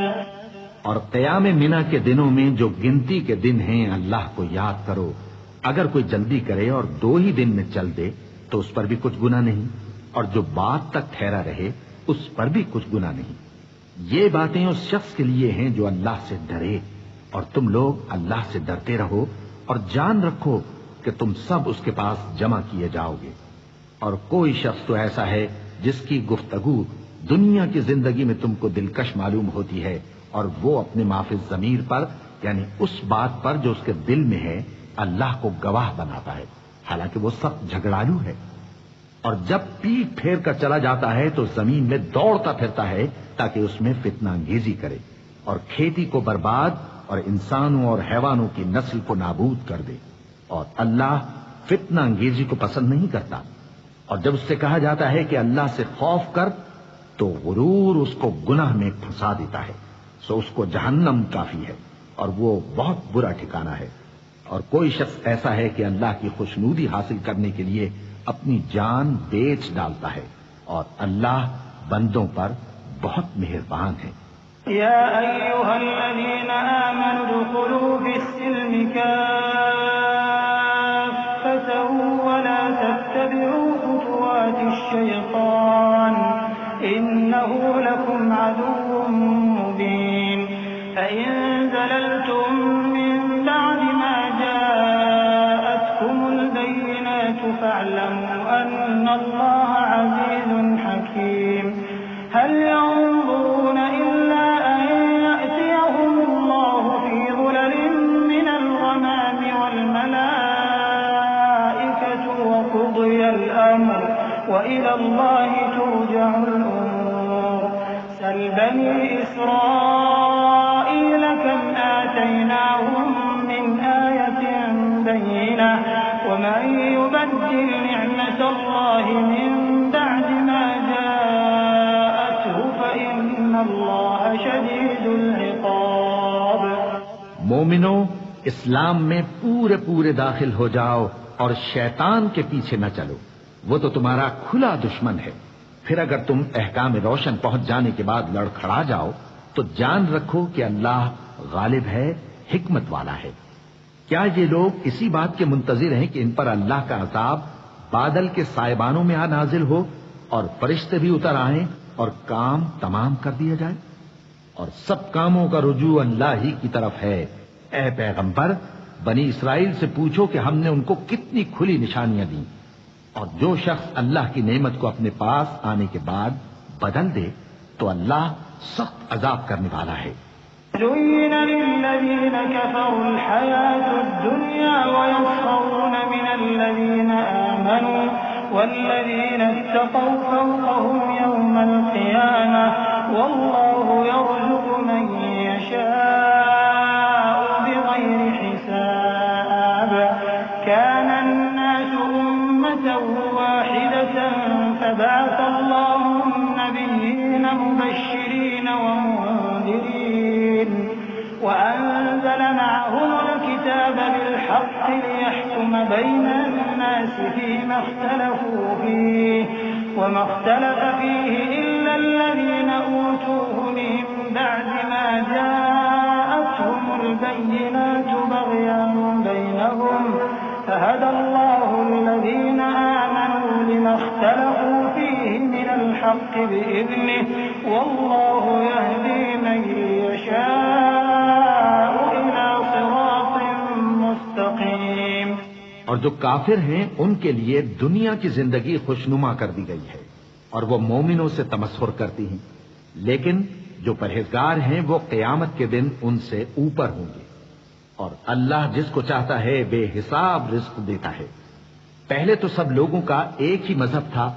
اور قیام منا کے دنوں میں جو گنتی کے دن ہیں اللہ کو یاد کرو، اگر کوئی جلدی کرے اور 2 ہی دن میں چل دے تو اس پر بھی کچھ گناہ نہیں، اور جو بات تک ٹھہرا رہے اس پر بھی کچھ گناہ نہیں۔ یہ باتیں اس شخص کے لیے ہیں جو اللہ سے ڈرے، اور تم لوگ اللہ سے ڈرتے رہو اور جان رکھو کہ تم سب اس کے پاس جمع کیے جاؤ گے۔ اور کوئی شخص تو ایسا ہے جس کی گفتگو دنیا کی زندگی میں تم کو دلکش معلوم ہوتی ہے، اور وہ اپنے معافی ضمیر پر یعنی اس بات پر جو اس کے دل میں ہے اللہ کو گواہ بناتا ہے، حالانکہ وہ سخت جھگڑالو ہے۔ اور جب پیٹ پھیر کر چلا جاتا ہے تو زمین میں دوڑتا پھرتا ہے تاکہ اس میں فتنہ انگیزی کرے اور کھیتی کو برباد اور انسانوں اور حیوانوں کی نسل کو نابود کر دے، اور اللہ فتنہ انگیزی کو پسند نہیں کرتا۔ اور جب اس سے کہا جاتا ہے کہ اللہ سے خوف کر تو غرور اس کو گناہ میں پھنسا دیتا ہے، سو اس کو جہنم کافی ہے اور وہ بہت برا ٹھکانہ ہے۔ اور کوئی شخص ایسا ہے کہ اللہ کی خوشنودی حاصل کرنے کے لیے اپنی جان بیچ ڈالتا ہے، اور اللہ بندوں پر بہت مہربان ہے۔ يا أيها الذين آمنوا ادخلوا في السلم كافة ولا تتبعوا خطوات الشيطان إنه لكم عدو مبين فإن زللتم من بعد ما جاءتكم البينات فاعلموا أن الله عزيز حكيم هل ينظرون إلا أن يأتيهم الله في ظلل من الغمام والملائكة وقضي الأمر وإلى الله ترجع الأمور سل بني إسرائيل كم آتيناهم من آية بينة ومن يبدل نعمة الله من بعد ما جاءته فإن الله شديد العقاب۔ مومنو، اسلام میں پورے داخل ہو جاؤ اور شیطان کے پیچھے نہ چلو، وہ تو تمہارا کھلا دشمن ہے۔ پھر اگر تم احکام روشن پہنچ جانے کے بعد لڑکھڑا جاؤ تو جان رکھو کہ اللہ غالب ہے، حکمت والا ہے۔ کیا یہ لوگ اسی بات کے منتظر ہیں کہ ان پر اللہ کا عذاب بادل کے سائبانوں میں نازل ہو اور فرشتے بھی اتر آئیں اور کام تمام کر دیا جائے؟ اور سب کاموں کا رجوع اللہ ہی کی طرف ہے۔ اے پیغمبر، بنی اسرائیل سے پوچھو کہ ہم نے ان کو کتنی کھلی نشانیاں دیں، اور جو شخص اللہ کی نعمت کو اپنے پاس آنے کے بعد بدل دے تو اللہ سخت عذاب کرنے والا ہے۔ زين للذين كفروا الحياة الدنيا ويسخرون من الذين آمنوا والذين اتقوا فوقهم يوم القيامة والله يرزق من يشاء بغير حساب كان الناس أمة واحدة فبعث الله النبيين مبشرين ومنذرين وأنزل معهم الكتاب بالحق ليحكم بين الناس فيما اختلفوا فيه وما اختلف فيه إلا الذين أوتوه من بعد ما جاءتهم البينات بغيا بينهم فهدى الله الذين آمنوا لما اختلفوا فيه من الحق بإذنه والله يهدي من يشاء إلى صراط مستقيم۔ اور جو کافر ہیں ان کے لیے دنیا کی زندگی خوشنما کر دی گئی ہے اور وہ مومنوں سے تمسخر کرتی ہیں، لیکن جو پرہیزگار ہیں وہ قیامت کے دن ان سے اوپر ہوں گے، اور اللہ جس کو چاہتا ہے بے حساب رزق دیتا ہے۔ پہلے تو سب لوگوں کا ایک ہی مذہب تھا،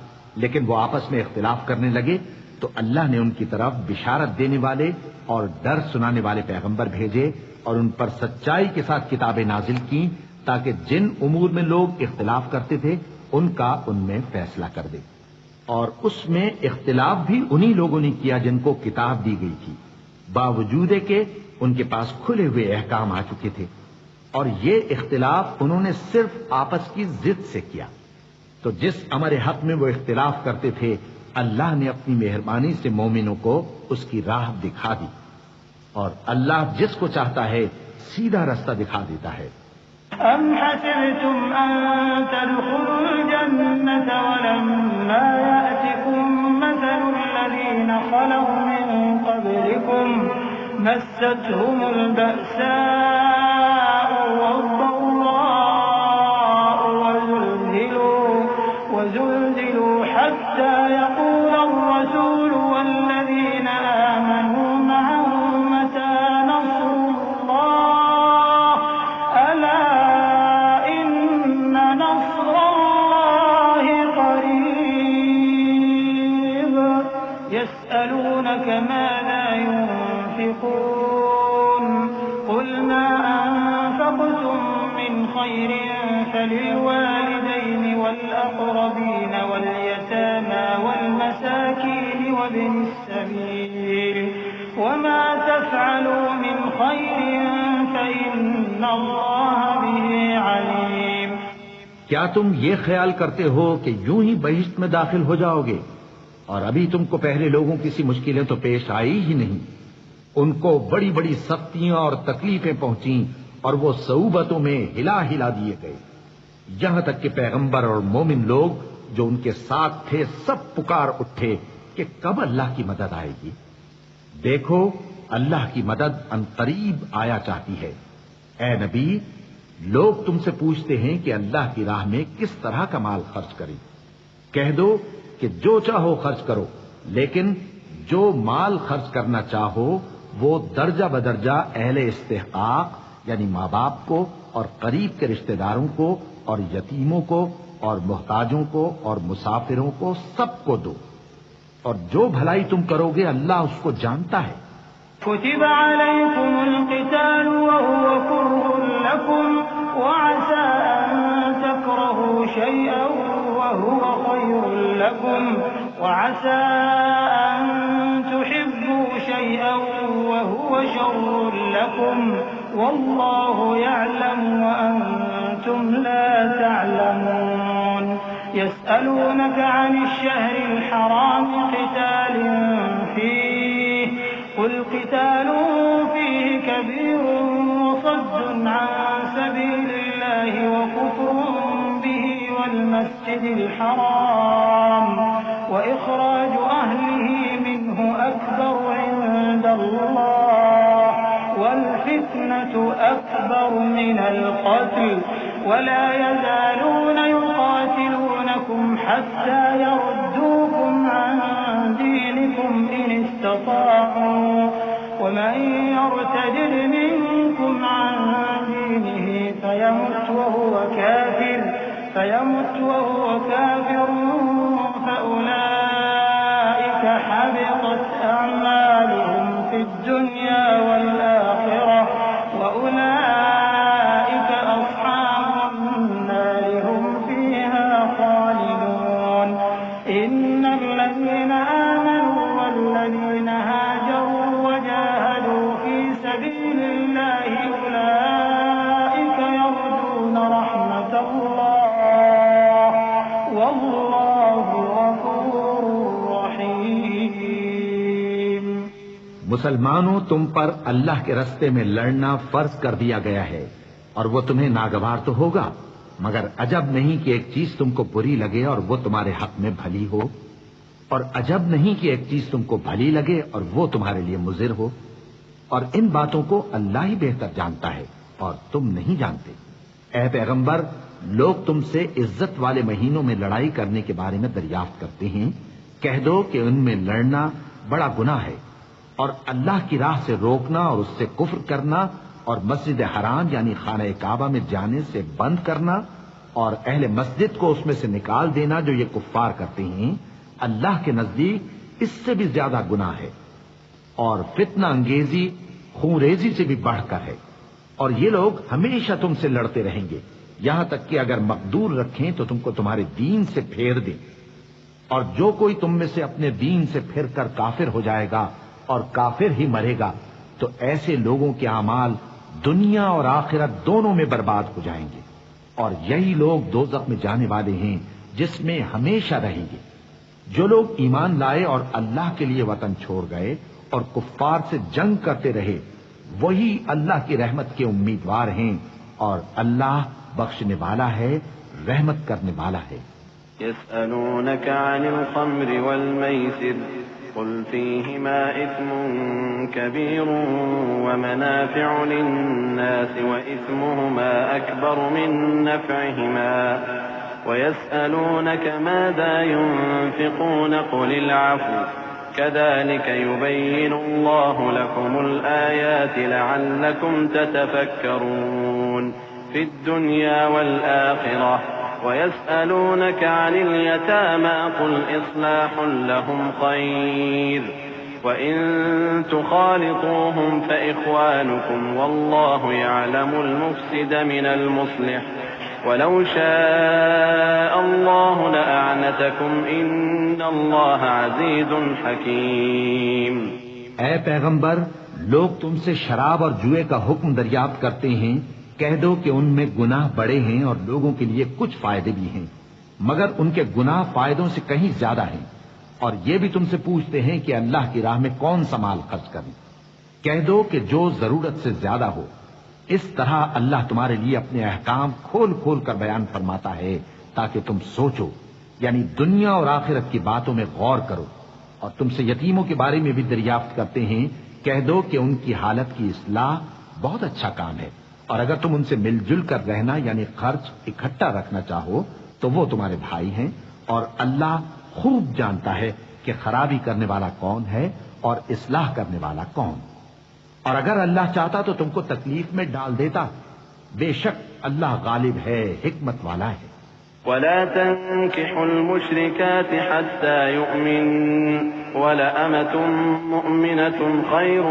لیکن وہ آپس میں اختلاف کرنے لگے تو اللہ نے ان کی طرف بشارت دینے والے اور ڈر سنانے والے پیغمبر بھیجے اور ان پر سچائی کے ساتھ کتابیں نازل کی تاکہ جن امور میں لوگ اختلاف کرتے تھے ان کا ان میں فیصلہ کر دے، اور اس میں اختلاف بھی انہی لوگوں نے کیا جن کو کتاب دی گئی تھی، باوجود کہ ان کے پاس کھلے ہوئے احکام آ چکے تھے، اور یہ اختلاف انہوں نے صرف آپس کی ضد سے کیا۔ تو جس امر حق میں وہ اختلاف کرتے تھے اللہ نے اپنی مہربانی سے مومنوں کو اس کی راہ دکھا دی، اور اللہ جس کو چاہتا ہے سیدھا رستہ دکھا دیتا ہے۔ أم حسبتم أن تدخلوا الجنة ولما يأتكم مثل الذين خلوا من قبلكم مستهم البأساء والضراء وزلزلوا حتى يقول الرسول والذين آمنوا معه متى نصر الله ألا إن نصر الله قريب يسألونك ماذا ينفقون قل ما أنفقتم من خير فللوالدين والأقربين واليتامى والمساكين وابن السبيل وما تفعلوا من خير فإن الله به عليم۔ کیا تم یہ خیال کرتے ہو کہ یوں ہی بہشت میں داخل ہو جاؤ گے، اور ابھی تم کو پہلے لوگوں کی سی مشکلیں تو پیش آئی ہی نہیں، ان کو بڑی بڑی سختیاں اور تکلیفیں پہنچیں اور وہ صعوبتوں میں ہلا ہلا دیے گئے، یہاں تک کہ پیغمبر اور مومن لوگ جو ان کے ساتھ تھے سب پکار اٹھے کہ کب اللہ کی مدد آئے گی۔ دیکھو اللہ کی مدد ان قریب آیا چاہتی ہے۔ اے نبی، لوگ تم سے پوچھتے ہیں کہ اللہ کی راہ میں کس طرح کا مال خرچ کریں، کہہ دو کہ جو چاہو خرچ کرو، لیکن جو مال خرچ کرنا چاہو وہ درجہ بدرجہ اہل استحقاق یعنی ماں باپ کو اور قریب کے رشتہ داروں کو اور یتیموں کو اور محتاجوں کو اور مسافروں کو سب کو دو، اور جو بھلائی تم کرو گے اللہ اس کو جانتا ہے۔ كتب عليكم القتال وهو كره لكم وعسى أن تكرهوا شيئا وهو خير لكم وعسى أن تحبوا شيئا وهو شر لكم والله يعلم وأنتم لا تعلمون يسألونك عن الشهر الحرام قتال فيه قل قتال فيه كبير وصد عن سبيل الله وكفر به والمسجد الحرام وإخراج أهله منه أكبر عند الله والفتنة أكبر من القتل ولا يزالون يقاتلونكم حتى يردوكم عن دينكم إن استطاعوا ومن يرتد منكم عن دينه فيمت وهو كافر فأولئك حبطت أعمالهم في الدنيا والآخرة وأولئك أصحاب النار هم فيها خالدون إن الذين آمنوا والذين هاجروا وجاهدوا في سبيل الله أولئك يرجون رحمة الله والله غفور رحيم. مسلمانوں، تم پر اللہ کے رستے میں لڑنا فرض کر دیا گیا ہے اور وہ تمہیں ناگوار تو ہوگا، مگر عجب نہیں کہ ایک چیز تم کو بری لگے اور وہ تمہارے حق میں بھلی ہو، اور عجب نہیں کہ ایک چیز تم کو بھلی لگے اور وہ تمہارے لیے مضر ہو، اور ان باتوں کو اللہ ہی بہتر جانتا ہے اور تم نہیں جانتے۔ اے پیغمبر، لوگ تم سے عزت والے مہینوں میں لڑائی کرنے کے بارے میں دریافت کرتے ہیں، کہہ دو کہ ان میں لڑنا بڑا گناہ ہے، اور اللہ کی راہ سے روکنا اور اس سے کفر کرنا اور مسجد حرام یعنی خانہ کعبہ میں جانے سے بند کرنا اور اہل مسجد کو اس میں سے نکال دینا جو یہ کفار کرتے ہیں، اللہ کے نزدیک اس سے بھی زیادہ گناہ ہے، اور فتنہ انگیزی خونریزی سے بھی بڑھ کر ہے، اور یہ لوگ ہمیشہ تم سے لڑتے رہیں گے یہاں تک کہ اگر مقدور رکھیں تو تم کو تمہارے دین سے پھیر دیں، اور جو کوئی تم میں سے اپنے دین سے پھر کر کافر ہو جائے گا اور کافر ہی مرے گا تو ایسے لوگوں کے اعمال دنیا اور آخرت دونوں میں برباد ہو جائیں گے، اور یہی لوگ دوزخ میں جانے والے ہیں جس میں ہمیشہ رہیں گے۔ جو لوگ ایمان لائے اور اللہ کے لیے وطن چھوڑ گئے اور کفار سے جنگ کرتے رہے وہی اللہ کی رحمت کے امیدوار ہیں، اور اللہ بخشنے والا ہے، رحمت کرنے والا ہے۔ يسألونك عن الخمر والميسر قل فيهما إثم كبير ومنافع للناس وإثمهما أكبر من نفعهما ويسألونك ماذا ينفقون قل العفو كذلك يبين الله لكم الآيات لعلكم تتفكرون في الدنيا والآخرة ويسألونك عن اليتامى قل إصلاح لهم خير وإن تخالطوهم فإخوانكم والله يعلم المفسد من المصلح ولو شاء الله لأعنتكم إن الله عزيز حكيم۔ اے پیغمبر، لوگ تم سے شراب اور جوئے کا حکم دریافت کرتے ہیں، کہہ دو کہ ان میں گناہ بڑے ہیں اور لوگوں کے لیے کچھ فائدے بھی ہیں، مگر ان کے گناہ فائدوں سے کہیں زیادہ ہیں، اور یہ بھی تم سے پوچھتے ہیں کہ اللہ کی راہ میں کون سا مال خرچ کریں، کہہ دو کہ جو ضرورت سے زیادہ ہو۔ اس طرح اللہ تمہارے لیے اپنے احکام کھول کھول کر بیان فرماتا ہے تاکہ تم سوچو، یعنی دنیا اور آخرت کی باتوں میں غور کرو۔ اور تم سے یتیموں کے بارے میں بھی دریافت کرتے ہیں، کہہ دو کہ ان کی حالت کی اصلاح بہت اچھا کام ہے، اور اگر تم ان سے مل جل کر رہنا یعنی خرچ اکٹھا رکھنا چاہو تو وہ تمہارے بھائی ہیں، اور اللہ خوب جانتا ہے کہ خرابی کرنے والا کون ہے اور اصلاح کرنے والا کون، اور اگر اللہ چاہتا تو تم کو تکلیف میں ڈال دیتا، بے شک اللہ غالب ہے، حکمت والا ہے۔ ولا تنكحوا المشركات حتى يؤمن ولأمة مؤمنة خير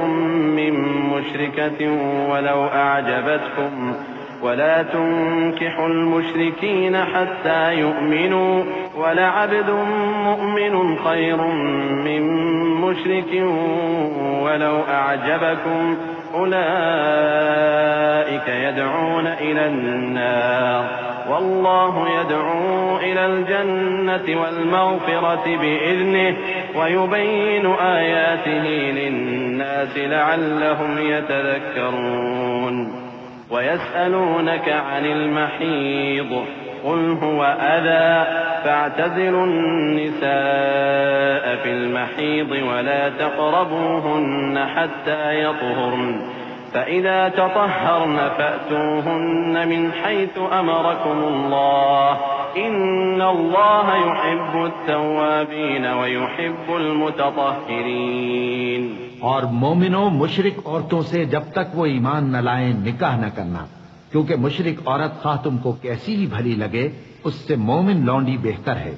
من مشركة ولو أعجبتكم ولا تنكحوا المشركين حتى يؤمنوا ولعبد مؤمن خير من مشرك ولو أعجبكم أولئك يدعون إلى النار والله يدعو إلى الجنة والمغفرة بإذنه ويبين آياته للناس لعلهم يتذكرون ويسألونك عن المحيض قل هو أذى فاعتزلوا النساء في المحيض ولا تقربوهن حتى يطهرن فإذا تطهرن فأتوهن من حيث أمركم الله إن إن الله يحب التوابين ويحب المتطهرين۔ اور مومنوں مشرک عورتوں سے جب تک وہ ایمان نہ لائیں نکاح نہ کرنا، کیونکہ مشرک عورت خواہ تم کو کیسی ہی بھلی لگے اس سے مومن لونڈی بہتر ہے۔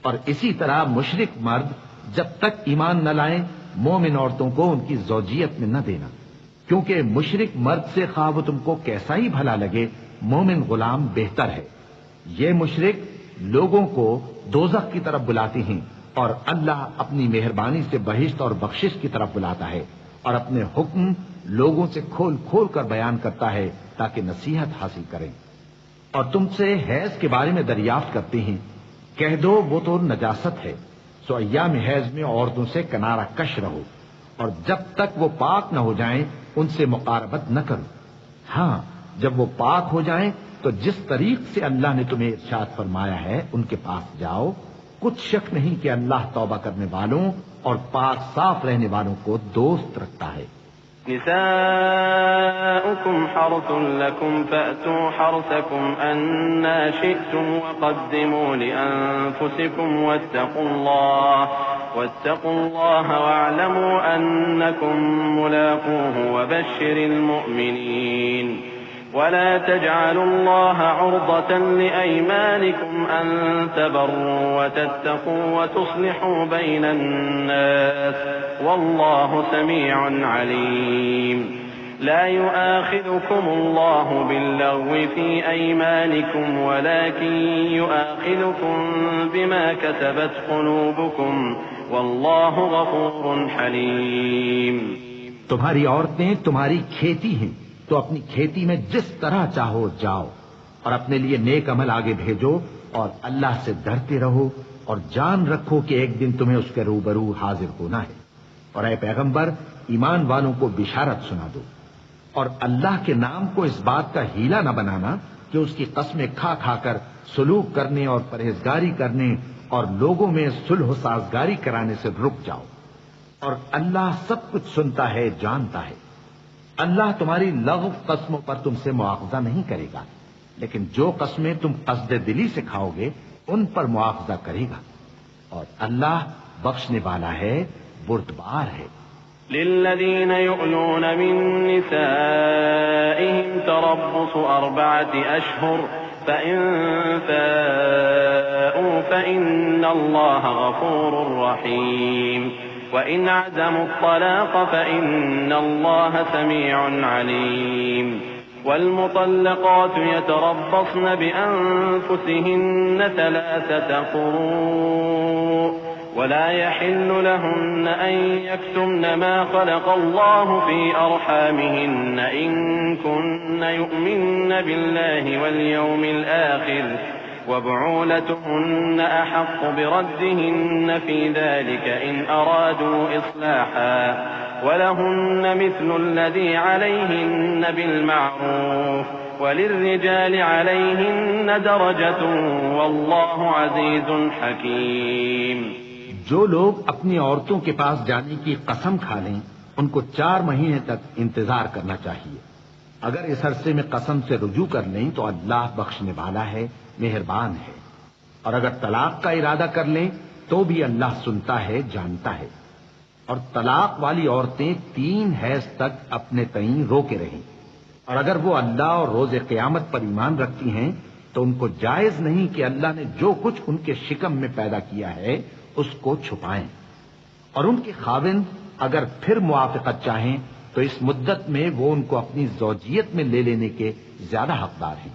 اور اسی طرح مشرک مرد جب تک ایمان نہ لائیں مومن عورتوں کو ان کی زوجیت میں نہ دینا، کیونکہ مشرک مرد سے خواہ وہ تم کو کیسا ہی بھلا لگے مومن غلام بہتر ہے۔ یہ مشرک لوگوں کو دوزخ کی طرف بلاتے ہیں، اور اللہ اپنی مہربانی سے بہشت اور بخشش کی طرف بلاتا ہے، اور اپنے حکم لوگوں سے کھول کھول کر بیان کرتا ہے تاکہ نصیحت حاصل کریں۔ اور تم سے حیض کے بارے میں دریافت کرتے ہیں، کہہ دو وہ تو نجاست ہے، سو ایام حیض میں عورتوں سے کنارہ کش رہو، اور جب تک وہ پاک نہ ہو جائیں ان سے مقاربت نہ کرو۔ ہاں جب وہ پاک ہو جائیں تو جس طریق سے اللہ نے تمہیں ارشاد فرمایا ہے ان کے پاس جاؤ، کچھ شک نہیں کہ اللہ توبہ کرنے والوں اور پاک صاف رہنے والوں کو دوست رکھتا ہے۔ نساؤكم حرث لكم فأتوا حرثكم أنا شئتم وقدموا لأنفسكم واتقوا الله واعلموا أنكم ملاقوه وبشر المؤمنين۔ ولا تجعلوا الله عرضة لأيمانكم أن تبروا وتتقوا وتصلحوا بين الناس والله سميع عليم۔ لا يؤاخذكم الله باللغو في أيمانكم ولكن يؤاخذكم بما كسبت قلوبكم والله غفور حليم۔ تمہاری عورتیں تمہاری کھیتی ہیں تو اپنی کھیتی میں جس طرح چاہو جاؤ، اور اپنے لیے نیک عمل آگے بھیجو، اور اللہ سے ڈرتے رہو، اور جان رکھو کہ ایک دن تمہیں اس کے روبرو حاضر ہونا ہے۔ اور اے پیغمبر ایمان والوں کو بشارت سنا دو، اور اللہ کے نام کو اس بات کا ہیلا نہ بنانا کہ اس کی قسمیں کھا کھا کر سلوک کرنے اور پرہیزگاری کرنے اور لوگوں میں صلح و سازگاری کرانے سے رک جاؤ، اور اللہ سب کچھ سنتا ہے جانتا ہے۔ اللہ تمہاری لغو قسموں پر تم سے مواخذہ نہیں کرے گا، لیکن جو قسمیں تم قصد دلی سے کھاؤ گے ان پر مواخذہ کرے گا، اور اللہ بخشنے والا ہے بردبار ہے۔ للذين يؤلون من نسائهم تربص 4 أشهر فإن فاءوا فإن الله غفور رحيم وإن عزموا الطلاق فإن الله سميع عليم۔ والمطلقات يتربصن بأنفسهن 3 قروء ولا يحل لهن أن يكتمن ما خلق الله في أرحامهن إن كن يؤمن بالله واليوم الآخر وبعولتهن أحق بردهن في ذلك إن أرادوا إصلاحا ولهن مثل الذي عليهن بالمعروف وللرجال عليهن درجة والله عزيز حكيم۔ جو لوگ اپنی عورتوں کے پاس جانے کی قسم کھا لیں ان کو 4 مہینے تک انتظار کرنا چاہیے۔ اگر اس عرصے میں قسم سے رجوع کر لیں تو اللہ بخشنے والا ہے، مہربان ہے، اور اگر طلاق کا ارادہ کر لیں تو بھی اللہ سنتا ہے جانتا ہے۔ اور طلاق والی عورتیں 3 حیض تک اپنے تئیں روکے رہیں، اور اگر وہ اللہ اور روز قیامت پر ایمان رکھتی ہیں تو ان کو جائز نہیں کہ اللہ نے جو کچھ ان کے شکم میں پیدا کیا ہے اس کو چھپائیں، اور ان کے خاوند اگر پھر موافقت چاہیں تو اس مدت میں وہ ان کو اپنی زوجیت میں لے لینے کے زیادہ حقدار ہیں۔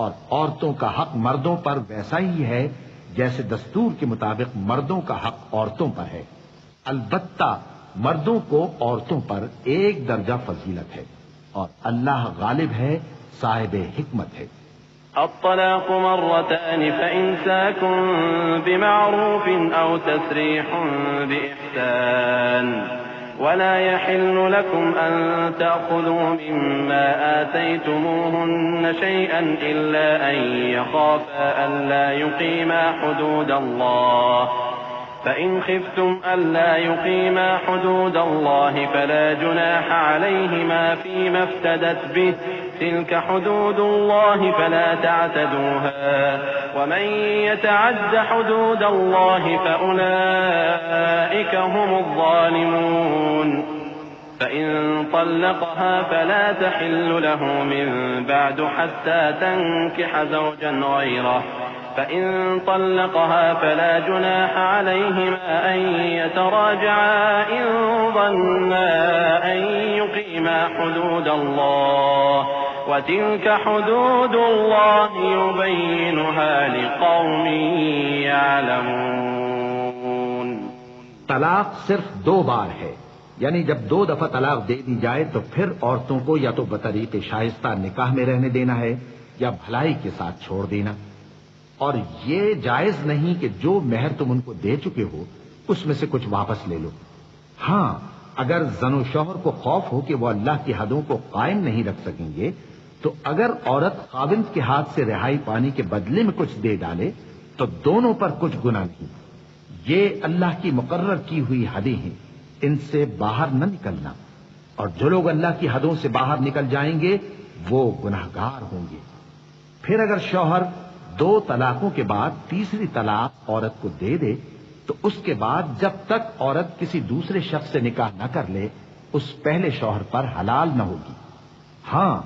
اور عورتوں کا حق مردوں پر ویسا ہی ہے جیسے دستور کے مطابق مردوں کا حق عورتوں پر ہے، البتہ مردوں کو عورتوں پر 1 درجہ فضیلت ہے، اور اللہ غالب ہے، صاحب حکمت ہے۔ الطلاق 2 فإمساك بمعروف أو تسريح بإحسان ولا يحل لكم أن تأخذوا مما آتيتموهن شيئا إلا أن يخافا ألا يقيما حدود الله فإن خفتم ألا يقيما حدود الله فلا جناح عليهما فيما افتدت به تلك حدود الله فلا تعتدوها ومن يتعد حدود الله فأولئك هم الظالمون فإن طلقها فلا تحل له من بعد حتى تنكح زوجا غيره فإن طلقها فلا جناح عليهما أن يتراجعا إن ظنا أن يقيما حدود الله وتلك حدود الله يبينها لقوم يعلمون. طلاق صرف 2 بار ہے، یعنی جب 2 دفعہ طلاق دے دی جائے تو پھر عورتوں کو یا تو بطریق شائستہ نکاح میں رہنے دینا ہے یا بھلائی کے ساتھ چھوڑ دینا، اور یہ جائز نہیں کہ جو مہر تم ان کو دے چکے ہو اس میں سے کچھ واپس لے لو. ہاں، اگر زن و شوہر کو خوف ہو کہ وہ اللہ کی حدوں کو قائم نہیں رکھ سکیں گے تو اگر عورت خاوند کے ہاتھ سے رہائی پانے کے بدلے میں کچھ دے ڈالے تو دونوں پر کچھ گناہ نہیں. یہ اللہ کی مقرر کی ہوئی حدیں ہیں، ان سے باہر نہ نکلنا، اور جو لوگ اللہ کی حدوں سے باہر نکل جائیں گے وہ گناہگار ہوں گے. پھر اگر شوہر 2 طلاقوں کے بعد تیسری طلاق عورت کو دے دے تو اس کے بعد جب تک عورت کسی دوسرے شخص سے نکاح نہ کر لے اس پہلے شوہر پر حلال نہ ہوگی. ہاں،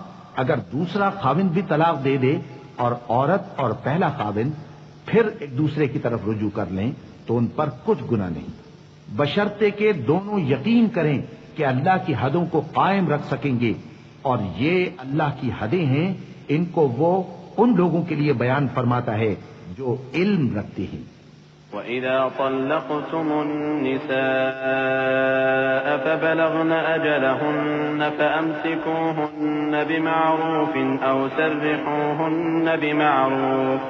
اگر دوسرا خاوند بھی طلاق دے دے اور عورت اور پہلا خاوند پھر ایک دوسرے کی طرف رجوع کر لیں تو ان پر کچھ گناہ نہیں، بشرطے کہ دونوں یقین کریں کہ اللہ کی حدوں کو قائم رکھ سکیں گے، اور یہ اللہ کی حدیں ہیں، ان کو وہ ان لوگوں کے لیے بیان فرماتا ہے جو علم رکھتے ہیں. وَإِذَا طَلَّقْتُمُ النِّسَاءَ فَبَلَغْنَ أَجَلَهُنَّ فَأَمْسِكُوهُنَّ بِمَعْرُوفٍ أَوْ سَرِّحُوهُنَّ بِمَعْرُوفٍ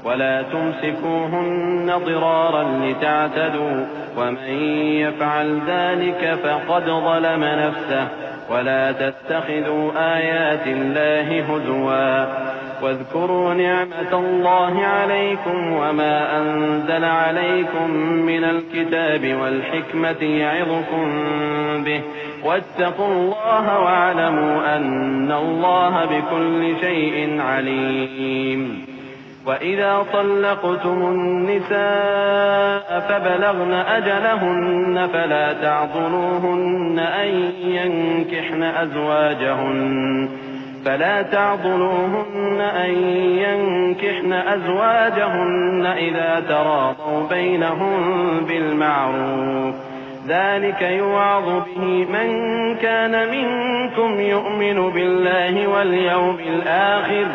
وَلَا تُمْسِكُوهُنَّ ضِرَارًا لِتَعْتَدُوا وَمَن يَفْعَلْ ذَلِكَ فَقَدْ ظَلَمَ نَفْسَهُ وَلَا تَتَّخِذُوا آيَاتِ اللَّهِ هُزُوًا واذكروا نعمة الله عليكم وما أنزل عليكم من الكتاب والحكمة يعظكم به واتقوا الله واعلموا أن الله بكل شيء عليم. وإذا طلقتم النساء فبلغن أجلهن فلا تعضلوهن أن ينكحن أزواجهن إذا تراضوا بينهم بالمعروف ذلك يوعظ به من كان منكم يؤمن بالله واليوم الآخر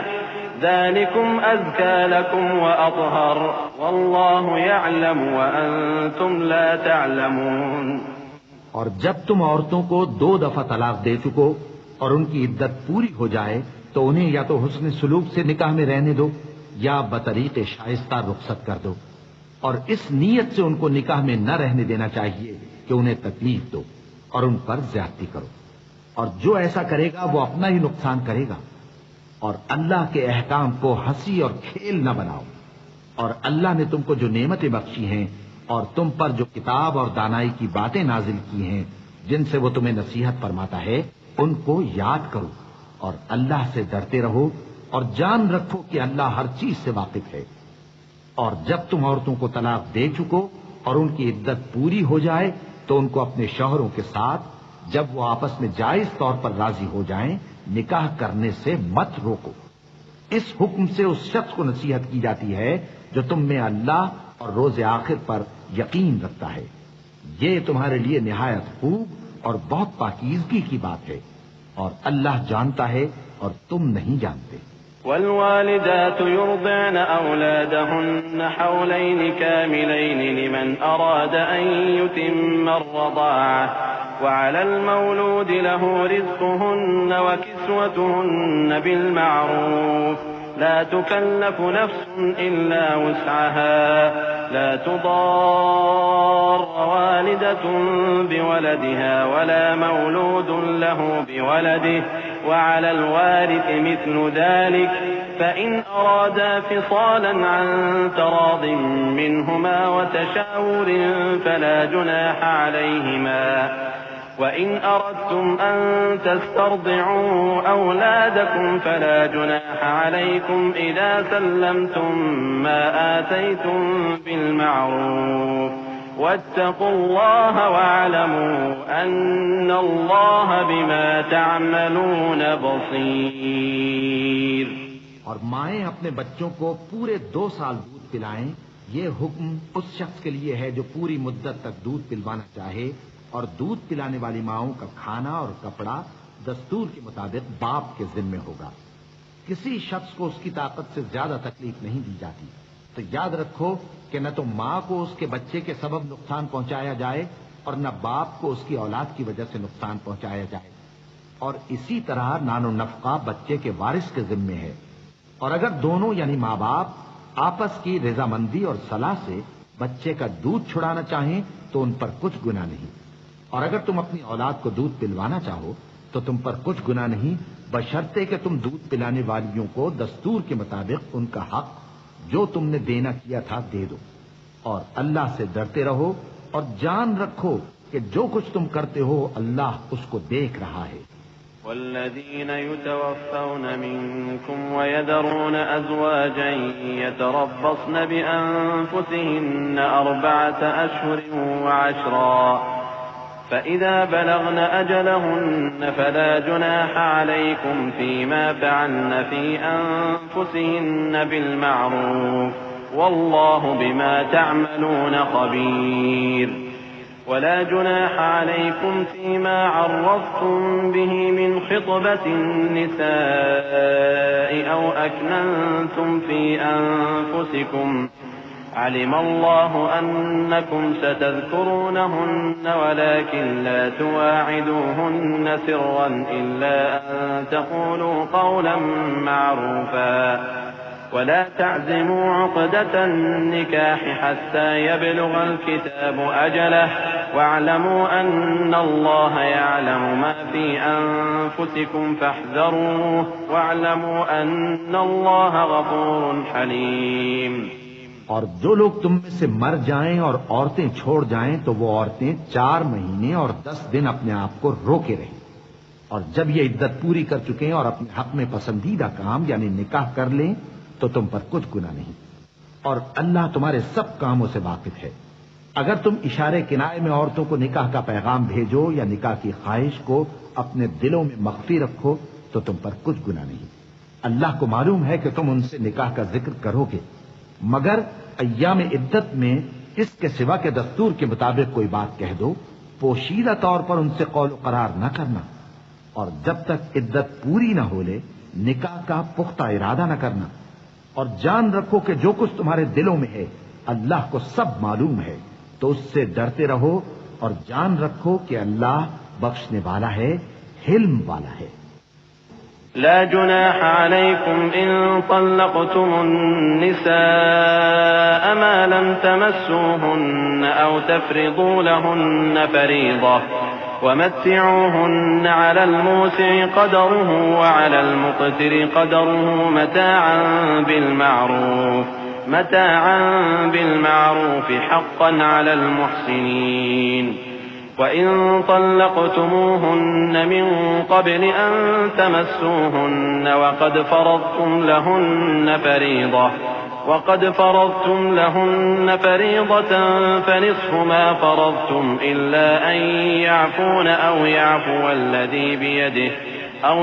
ذلكم أزكى لكم وأطهر والله يعلم وأنتم لا تعلمون. اور جب تم عورتوں کو 2 دفعہ طلاق دے چکو اور ان کی عدت پوری ہو جائے تو انہیں یا تو حسن سلوک سے نکاح میں رہنے دو یا بطریق شائستہ رخصت کر دو، اور اس نیت سے ان کو نکاح میں نہ رہنے دینا چاہیے کہ انہیں تکلیف دو اور ان پر زیادتی کرو، اور جو ایسا کرے گا وہ اپنا ہی نقصان کرے گا. اور اللہ کے احکام کو ہنسی اور کھیل نہ بناؤ، اور اللہ نے تم کو جو نعمتیں بخشی ہیں اور تم پر جو کتاب اور دانائی کی باتیں نازل کی ہیں جن سے وہ تمہیں نصیحت فرماتا ہے ان کو یاد کرو، اور اللہ سے ڈرتے رہو اور جان رکھو کہ اللہ ہر چیز سے واقف ہے. اور جب تم عورتوں کو طلاق دے چکو اور ان کی عدت پوری ہو جائے تو ان کو اپنے شوہروں کے ساتھ جب وہ آپس میں جائز طور پر راضی ہو جائیں نکاح کرنے سے مت روکو. اس حکم سے اس شخص کو نصیحت کی جاتی ہے جو تم میں اللہ اور روز آخر پر یقین رکھتا ہے. یہ تمہارے لیے نہایت خوب اور بہت پاکیزگی کی بات ہے، اور اللہ جانتا ہے اور تم نہیں جانتے. والوالدات يرضعن أولادهن حولين كاملين لمن أراد أن يتم الرضاعة وعلى المولود له رزقهن وكسوتهن بالمعروف لا تكلف نفس إلا وسعها لا تضار والدة بولدها ولا مولود له بولده وعلى الوارث مثل ذلك فإن أرادا فصالا عن تراض منهما وتشاور فلا جناح عليهما وإن أردتم أن تسترضعوا أولادكم فلا جناح عليكم إذا سلمتم ما آتيتم بالمعروف واتقوا الله واعلموا أن الله بما تعملون بصير. اور مائیں اپنے بچوں کو پورے 2 سال دودھ پلائیں، یہ حکم اس شخص کے لیے ہے جو پوری مدت تک دودھ پلوانا چاہے، اور دودھ پلانے والی ماؤں کا کھانا اور کپڑا دستور کے مطابق باپ کے ذمے ہوگا. کسی شخص کو اس کی طاقت سے زیادہ تکلیف نہیں دی جاتی. تو یاد رکھو کہ نہ تو ماں کو اس کے بچے کے سبب نقصان پہنچایا جائے اور نہ باپ کو اس کی اولاد کی وجہ سے نقصان پہنچایا جائے. اور اسی طرح نان و نفقہ بچے کے وارث کے ذمے ہے. اور اگر دونوں یعنی ماں باپ آپس کی رضامندی اور صلاح سے بچے کا دودھ چھڑانا چاہیں تو ان پر کچھ گناہ نہیں. اور اگر تم اپنی اولاد کو دودھ پلوانا چاہو تو تم پر کچھ گناہ نہیں، بشرطے کہ تم دودھ پلانے والیوں کو دستور کے مطابق ان کا حق جو تم نے دینا کیا تھا دے دو. اور اللہ سے ڈرتے رہو اور جان رکھو کہ جو کچھ تم کرتے ہو اللہ اس کو دیکھ رہا ہے. والذين يتوفون منكم ويذرون أزواجا يتربصن بأنفسهن 4 أشهر وعشرا فإذا بلغن أجلهن فلا جناح عليكم فيما فعلن في أنفسهن بالمعروف والله بما تعملون خبير. ولا جناح عليكم فيما عرضتم به من خطبة النساء أو أكننتم في أنفسكم علم الله أنكم ستذكرونهن ولكن لا تواعدوهن سرا إلا أن تقولوا قولا معروفا ولا تعزموا عقدة النكاح حتى يبلغ الكتاب أجله واعلموا أن الله يعلم ما في أنفسكم فاحذروه واعلموا أن الله غفور حليم. اور جو لوگ تم میں سے مر جائیں اور عورتیں چھوڑ جائیں تو وہ عورتیں 4 مہینے اور 10 دن اپنے آپ کو روکے رہیں. اور جب یہ عدت پوری کر چکیں اور اپنے حق میں پسندیدہ کام یعنی نکاح کر لیں تو تم پر کچھ گناہ نہیں. اور اللہ تمہارے سب کاموں سے واقف ہے. اگر تم اشارے کنائے میں عورتوں کو نکاح کا پیغام بھیجو یا نکاح کی خواہش کو اپنے دلوں میں مخفی رکھو تو تم پر کچھ گناہ نہیں. اللہ کو معلوم ہے کہ تم ان سے نکاح کا ذکر کرو گے، مگر ایام عدت میں اس کے سوا کے دستور کے مطابق کوئی بات کہہ دو، پوشیدہ طور پر ان سے قول و قرار نہ کرنا. اور جب تک عدت پوری نہ ہو لے نکاح کا پختہ ارادہ نہ کرنا. اور جان رکھو کہ جو کچھ تمہارے دلوں میں ہے اللہ کو سب معلوم ہے، تو اس سے ڈرتے رہو اور جان رکھو کہ اللہ بخشنے والا ہے، حلم والا ہے. لا جناح عليكم إن طلقتم النساء ما لم تمسوهن أو تفرضوا لهن فريضة ومتعوهن على الموسع قدره وعلى المقتر قدره متاعا بالمعروف حقا على المحسنين. وإن طلقتموهن من قبل أن تمسوهن وقد فرضتم لهن فريضة فنصف ما فرضتم إلا أن يعفون أو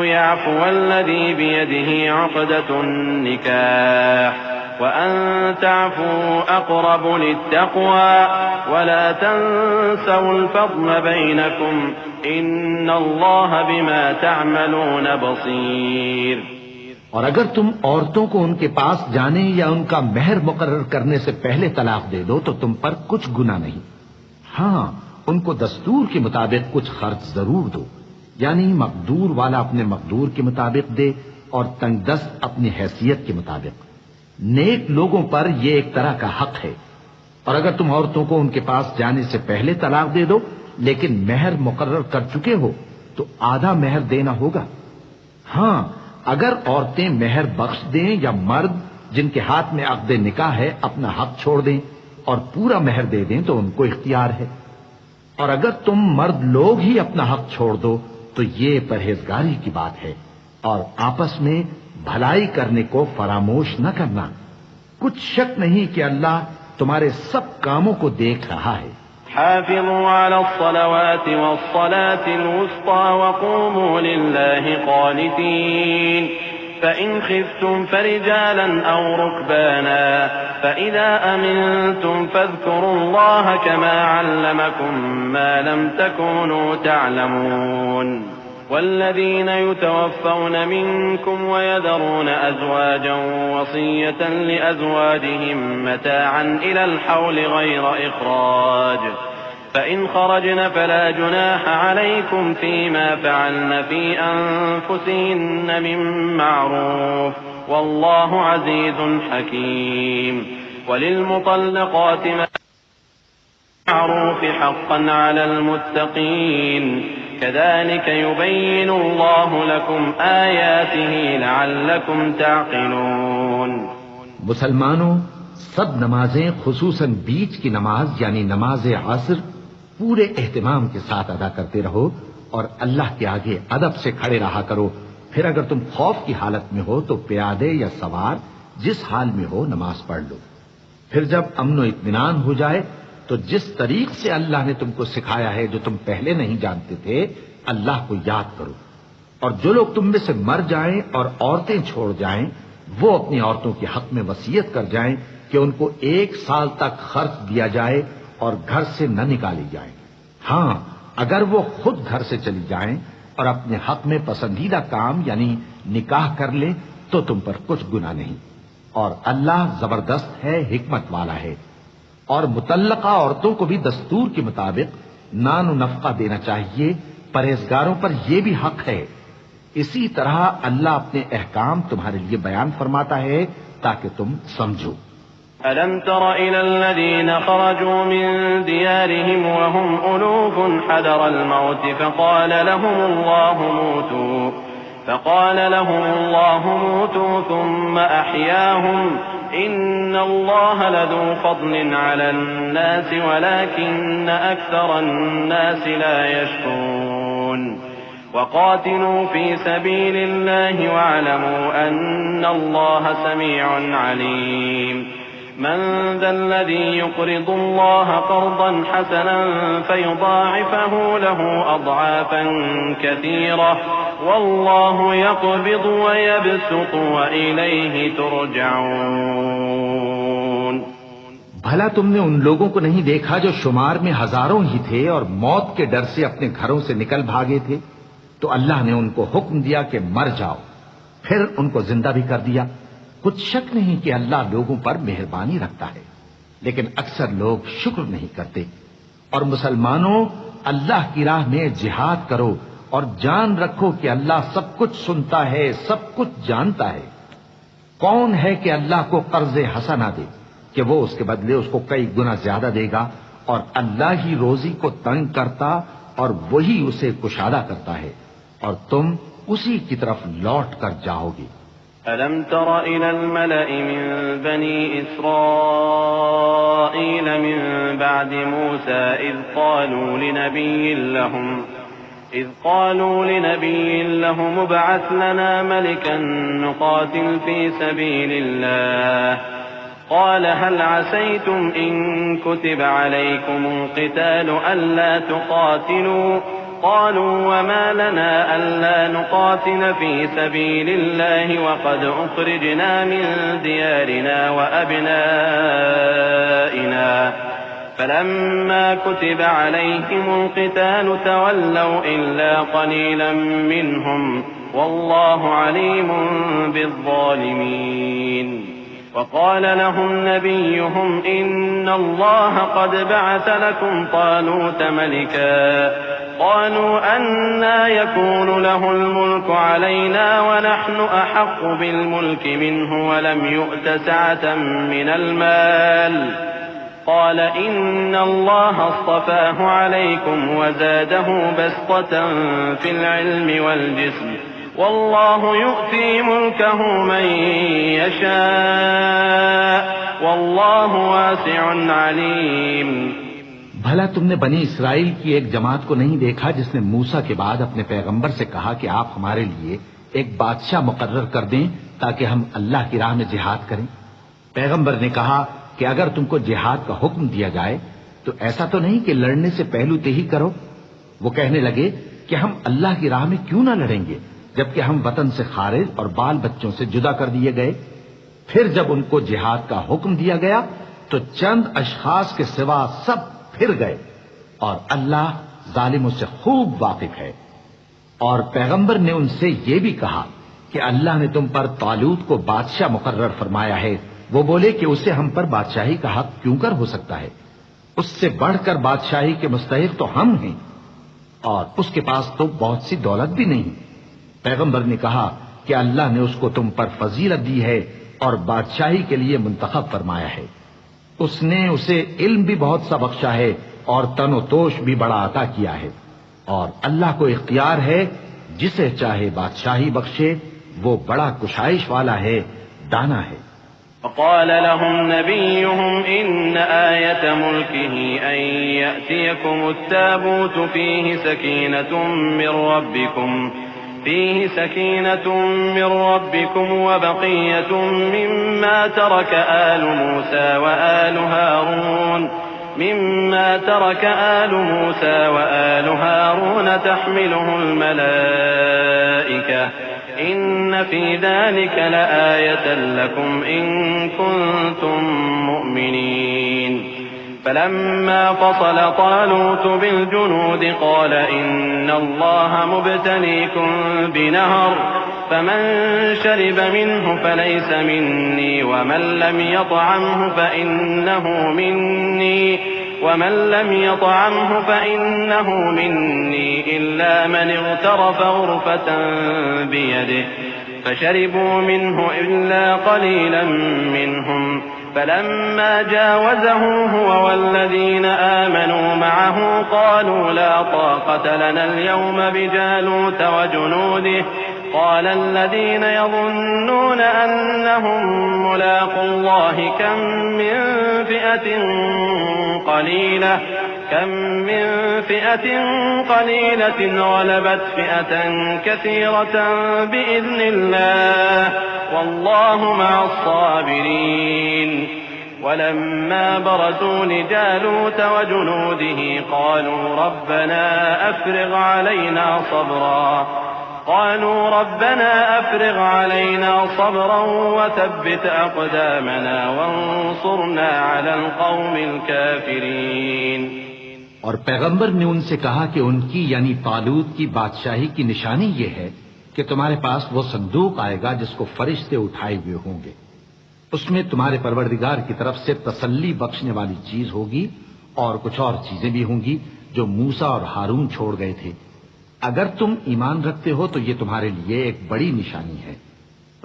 يعفو الذي بيده عقدة النكاح وأن تعفوا أقرب للتقوى ولا تنسوا الفضل بينكم إن الله بما تعملون بصير. اور اگر تم عورتوں کو ان کے پاس جانے یا ان کا مہر مقرر کرنے سے پہلے طلاق دے دو تو تم پر کچھ گناہ نہیں. ہاں ان کو دستور کے مطابق کچھ خرچ ضرور دو، یعنی مقدور والا اپنے مقدور کے مطابق دے اور تنگ دست اپنی حیثیت کے مطابق. نیک لوگوں پر یہ ایک طرح کا حق ہے. اور اگر تم عورتوں کو ان کے پاس جانے سے پہلے طلاق دے دو لیکن مہر مقرر کر چکے ہو تو آدھا مہر دینا ہوگا. ہاں اگر عورتیں مہر بخش دیں یا مرد جن کے ہاتھ میں عقد نکاح ہے اپنا حق چھوڑ دیں اور پورا مہر دے دیں تو ان کو اختیار ہے. اور اگر تم مرد لوگ ہی اپنا حق چھوڑ دو تو یہ پرہیزگاری کی بات ہے، اور آپس میں بھلائی کرنے کو فراموش نہ کرنا۔ کچھ شک نہیں کہ اللہ تمہارے سب کاموں کو دیکھ رہا ہے۔ حافظوا على الصلوات والصلاة الوسطى وقوموا لله قانتين فإن خفتم فرجالا أو ركبانا فإذا أمنتم فاذكروا الله كما علمكم ما لم تكونوا تعلمون والذين يتوفون منكم ويذرون أزواجا وصية لأزواجهم متاعا إلى الحول غير إخراج فإن خرجن فلا جناح عليكم فيما فعلن في أنفسهن من معروف والله عزيز حكيم وللمطلقات معروف حقا على المتقين كذلك يبين الله لكم آياته لعلكم تعقلون۔ مسلمانوں، سب نمازیں خصوصاً بیچ کی نماز یعنی نماز عصر پورے اہتمام کے ساتھ ادا کرتے رہو اور اللہ کے آگے ادب سے کھڑے رہا کرو۔ پھر اگر تم خوف کی حالت میں ہو تو پیادے یا سوار جس حال میں ہو نماز پڑھ لو۔ پھر جب امن و اطمینان ہو جائے تو جس طریق سے اللہ نے تم کو سکھایا ہے جو تم پہلے نہیں جانتے تھے اللہ کو یاد کرو۔ اور جو لوگ تم میں سے مر جائیں اور عورتیں چھوڑ جائیں وہ اپنی عورتوں کے حق میں وصیت کر جائیں کہ ان کو 1 سال تک خرچ دیا جائے اور گھر سے نہ نکالی جائیں۔ ہاں، اگر وہ خود گھر سے چلی جائیں اور اپنے حق میں پسندیدہ کام یعنی نکاح کر لیں تو تم پر کچھ گناہ نہیں، اور اللہ زبردست ہے، حکمت والا ہے۔ اور مطلقہ عورتوں کو بھی دستور کے مطابق نان و نفقہ دینا چاہیے، پرہیزگاروں پر یہ بھی حق ہے۔ اسی طرح اللہ اپنے احکام تمہارے لیے بیان فرماتا ہے تاکہ تم سمجھو۔ أَلَمْ تَرَ إِلَى الَّذِينَ خَرَجُوا مِن دِيَارِهِمْ وَهُمْ أُلُوفٌ حَذَرَ الْمَوْتِ فقال لهم الله موتوا ثم أحياهم إن الله لذو فضل على الناس ولكن أكثر الناس لا يشكرون وقاتلوا في سبيل الله واعلموا أن الله سميع عليم من ذا الذي يقرض الله قرضا حسنا فيضاعفه له أضعافا كثيرة والله يقبض ويبسط وإليه ترجعون۔ بھلا تم نے ان لوگوں کو نہیں دیکھا جو شمار میں ہزاروں ہی تھے اور موت کے ڈر سے اپنے گھروں سے نکل بھاگے تھے؟ تو اللہ نے ان کو حکم دیا کہ مر جاؤ، پھر ان کو زندہ بھی کر دیا۔ کچھ شک نہیں کہ اللہ لوگوں پر مہربانی رکھتا ہے، لیکن اکثر لوگ شکر نہیں کرتے۔ اور مسلمانوں، اللہ کی راہ میں جہاد کرو اور جان رکھو کہ اللہ سب کچھ سنتا ہے، سب کچھ جانتا ہے۔ کون ہے کہ اللہ کو قرض حسنہ دے کہ وہ اس کے بدلے اس کو کئی گنا زیادہ دے گا، اور اللہ ہی روزی کو تنگ کرتا اور وہی اسے کشادہ کرتا ہے، اور تم اسی کی طرف لوٹ کر جاؤ گے۔ أَلَمْ تَرَ إِلَى الْمَلَإِ مِنْ بَنِي إِسْرَائِيلَ مِنْ بَعْدِ مُوسَى إِذْ قَالُوا لِنَبِيٍّ لَهُمُ ابْعَثْ لَنَا مَلِكًا نُقَاتِلْ فِي سَبِيلِ اللَّهِ قَالَ هَلْ عَسَيْتُمْ إِن كُتِبَ عَلَيْكُمُ الْقِتَالُ أَلَّا تُقَاتِلُوا قالوا وما لنا ألا نقاتل في سبيل الله وقد أخرجنا من ديارنا وأبنائنا فلما كتب عليهم القتال تولوا إلا قليلا منهم والله عليم بالظالمين وقال لهم نبيهم إن الله قد بعث لكم طالوت ملكا قالوا أنى يكون له الملك علينا ونحن أحق بالملك منه ولم يؤت سعة من المال قال إن الله اصطفاه عليكم وزاده بسطة في العلم والجسم والله يؤتي ملكه من يشاء والله واسع عليم۔ بھلا تم نے بنی اسرائیل کی ایک جماعت کو نہیں دیکھا جس نے موسیٰ کے بعد اپنے پیغمبر سے کہا کہ آپ ہمارے لیے ایک بادشاہ مقرر کر دیں تاکہ ہم اللہ کی راہ میں جہاد کریں؟ پیغمبر نے کہا کہ اگر تم کو جہاد کا حکم دیا جائے تو ایسا تو نہیں کہ لڑنے سے پہلو تہی کرو۔ وہ کہنے لگے کہ ہم اللہ کی راہ میں کیوں نہ لڑیں گے جبکہ ہم وطن سے خارج اور بال بچوں سے جدا کر دیے گئے۔ پھر جب ان کو جہاد کا حکم دیا گیا تو چند اشخاص کے سوا سب پھر گئے، اور اللہ ظالموں سے خوب واقف ہے۔ اور پیغمبر نے ان سے یہ بھی کہا کہ اللہ نے تم پر طالوت کو بادشاہ مقرر فرمایا ہے۔ وہ بولے کہ اسے ہم پر بادشاہی کا حق کیوں کر ہو سکتا ہے؟ اس سے بڑھ کر بادشاہی کے مستحق تو ہم ہیں، اور اس کے پاس تو بہت سی دولت بھی نہیں۔ پیغمبر نے کہا کہ اللہ نے اس کو تم پر فضیلت دی ہے اور بادشاہی کے لیے منتخب فرمایا ہے۔ اس نے اسے علم بھی بہت سا بخشا ہے اور تن و توش بھی بڑا عطا کیا ہے، اور اللہ کو اختیار ہے جسے چاہے بادشاہی بخشے، وہ بڑا کشائش والا ہے، دانا ہے۔ وقال لهم نبيهم إن آية ملكه أن يأتيكم التابوت فيه سكينة من ربكم وبقية مما ترك آل موسى وآل هارون تحمله الملائكة إن في ذلك لآية لكم إن كنتم مؤمنين فلما فصل طالوت بالجنود قال إن الله مبتليكم بنهر فمن شرب منه فليس مني ومن لم يطعمه فإنه مني إلا من اغترف غرفة بيده فشربوا منه إلا قليلا منهم فلما جاوزه هو والذين آمنوا معه قالوا لا طاقة لنا اليوم بجالوت وجنوده قال الذين يظنون أنهم ملاقو الله كم من فئة قليلة غلبت فئة كثيرة بإذن الله والله مع الصابرين ولما برزوا لجالوت وجنوده قالوا ربنا أفرغ علينا صبرا وثبت أقدامنا وانصرنا على القوم الكافرين۔ اور پیغمبر نے ان سے کہا کہ ان کی یعنی طالوت کی بادشاہی کی نشانی یہ ہے کہ تمہارے پاس وہ صندوق آئے گا جس کو فرشتے اٹھائے ہوئے ہوں گے۔ اس میں تمہارے پروردگار کی طرف سے تسلی بخشنے والی چیز ہوگی اور کچھ اور چیزیں بھی ہوں گی جو موسیٰ اور ہارون چھوڑ گئے تھے۔ اگر تم ایمان رکھتے ہو تو یہ تمہارے لیے ایک بڑی نشانی ہے۔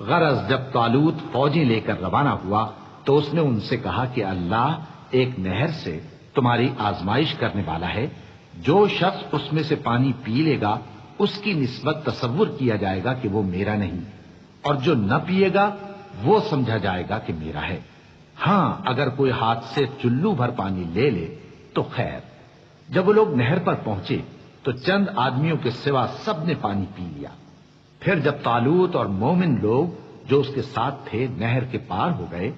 غرض جب طالوت فوجیں لے کر روانہ ہوا تو اس نے ان سے کہا کہ اللہ ایک نہر سے تمہاری آزمائش کرنے والا ہے، جو شخص اس میں سے پانی پی لے گا اس کی نسبت تصور کیا جائے گا کہ وہ میرا نہیں، اور جو نہ پیے گا وہ سمجھا جائے گا کہ میرا ہے۔ ہاں اگر کوئی ہاتھ سے چلو بھر پانی لے لے تو خیر۔ جب وہ لوگ نہر پر پہنچے تو چند آدمیوں کے سوا سب نے پانی پی لیا۔ پھر جب طالوت اور مومن لوگ جو اس کے ساتھ تھے نہر کے پار ہو گئے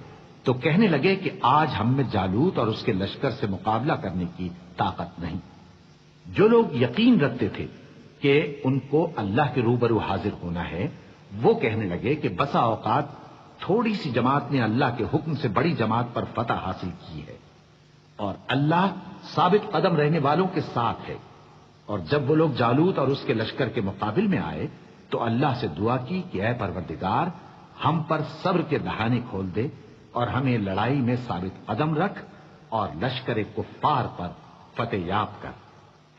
تو کہنے لگے کہ آج ہم میں جالوت اور اس کے لشکر سے مقابلہ کرنے کی طاقت نہیں۔ جو لوگ یقین رکھتے تھے کہ ان کو اللہ کے روبرو حاضر ہونا ہے وہ کہنے لگے کہ بسا اوقات تھوڑی سی جماعت نے اللہ کے حکم سے بڑی جماعت پر فتح حاصل کی ہے، اور اللہ ثابت قدم رہنے والوں کے ساتھ ہے۔ اور جب وہ لوگ جالوت اور اس کے لشکر کے مقابل میں آئے تو اللہ سے دعا کی کہ اے پروردگار ہم پر صبر کے دہانے کھول دے اور ہمیں لڑائی میں ثابت قدم رکھ اور لشکر کفار پر فتح یاب کر۔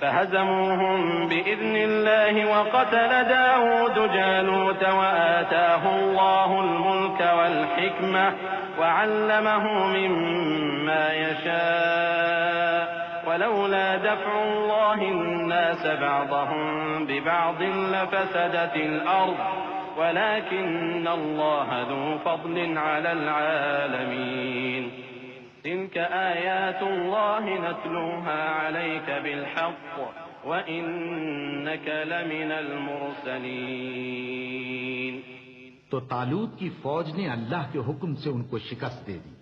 فهزموهم بإذن الله وقتل داود جالوت وآتاه الله الملك والحكمة وعلمه مما يشاء ولولا دفع الله الناس بعضهم ببعض لفسدت الأرض ولكن الله ذو فضل على العالمين۔ تلك آيات الله نتلوها عليك بالحق وإنك لمن المرسلين. تو طالوت کی فوج نے اللہ کے حکم سے ان کو شکست دے دی،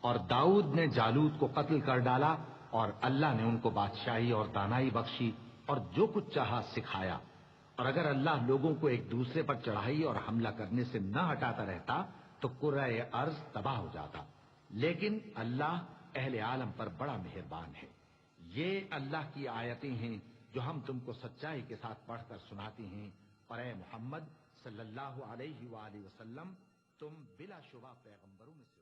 اور داؤد نے جالوت کو قتل کر ڈالا، اور اللہ نے ان کو بادشاہی اور دانائی بخشی اور جو کچھ چاہا سکھایا. اور اگر اللہ لوگوں کو ایک دوسرے پر چڑھائی اور حملہ کرنے سے نہ ہٹاتا رہتا تو کرۂ ارض تباہ ہو جاتا، لیکن اللہ اہل عالم پر بڑا مہربان ہے. یہ اللہ کی آیتیں ہیں جو ہم تم کو سچائی کے ساتھ پڑھ کر سناتے ہیں، اور اے محمد صلی اللہ علیہ وآلہ وسلم تم بلا شبہ پیغمبروں میں سے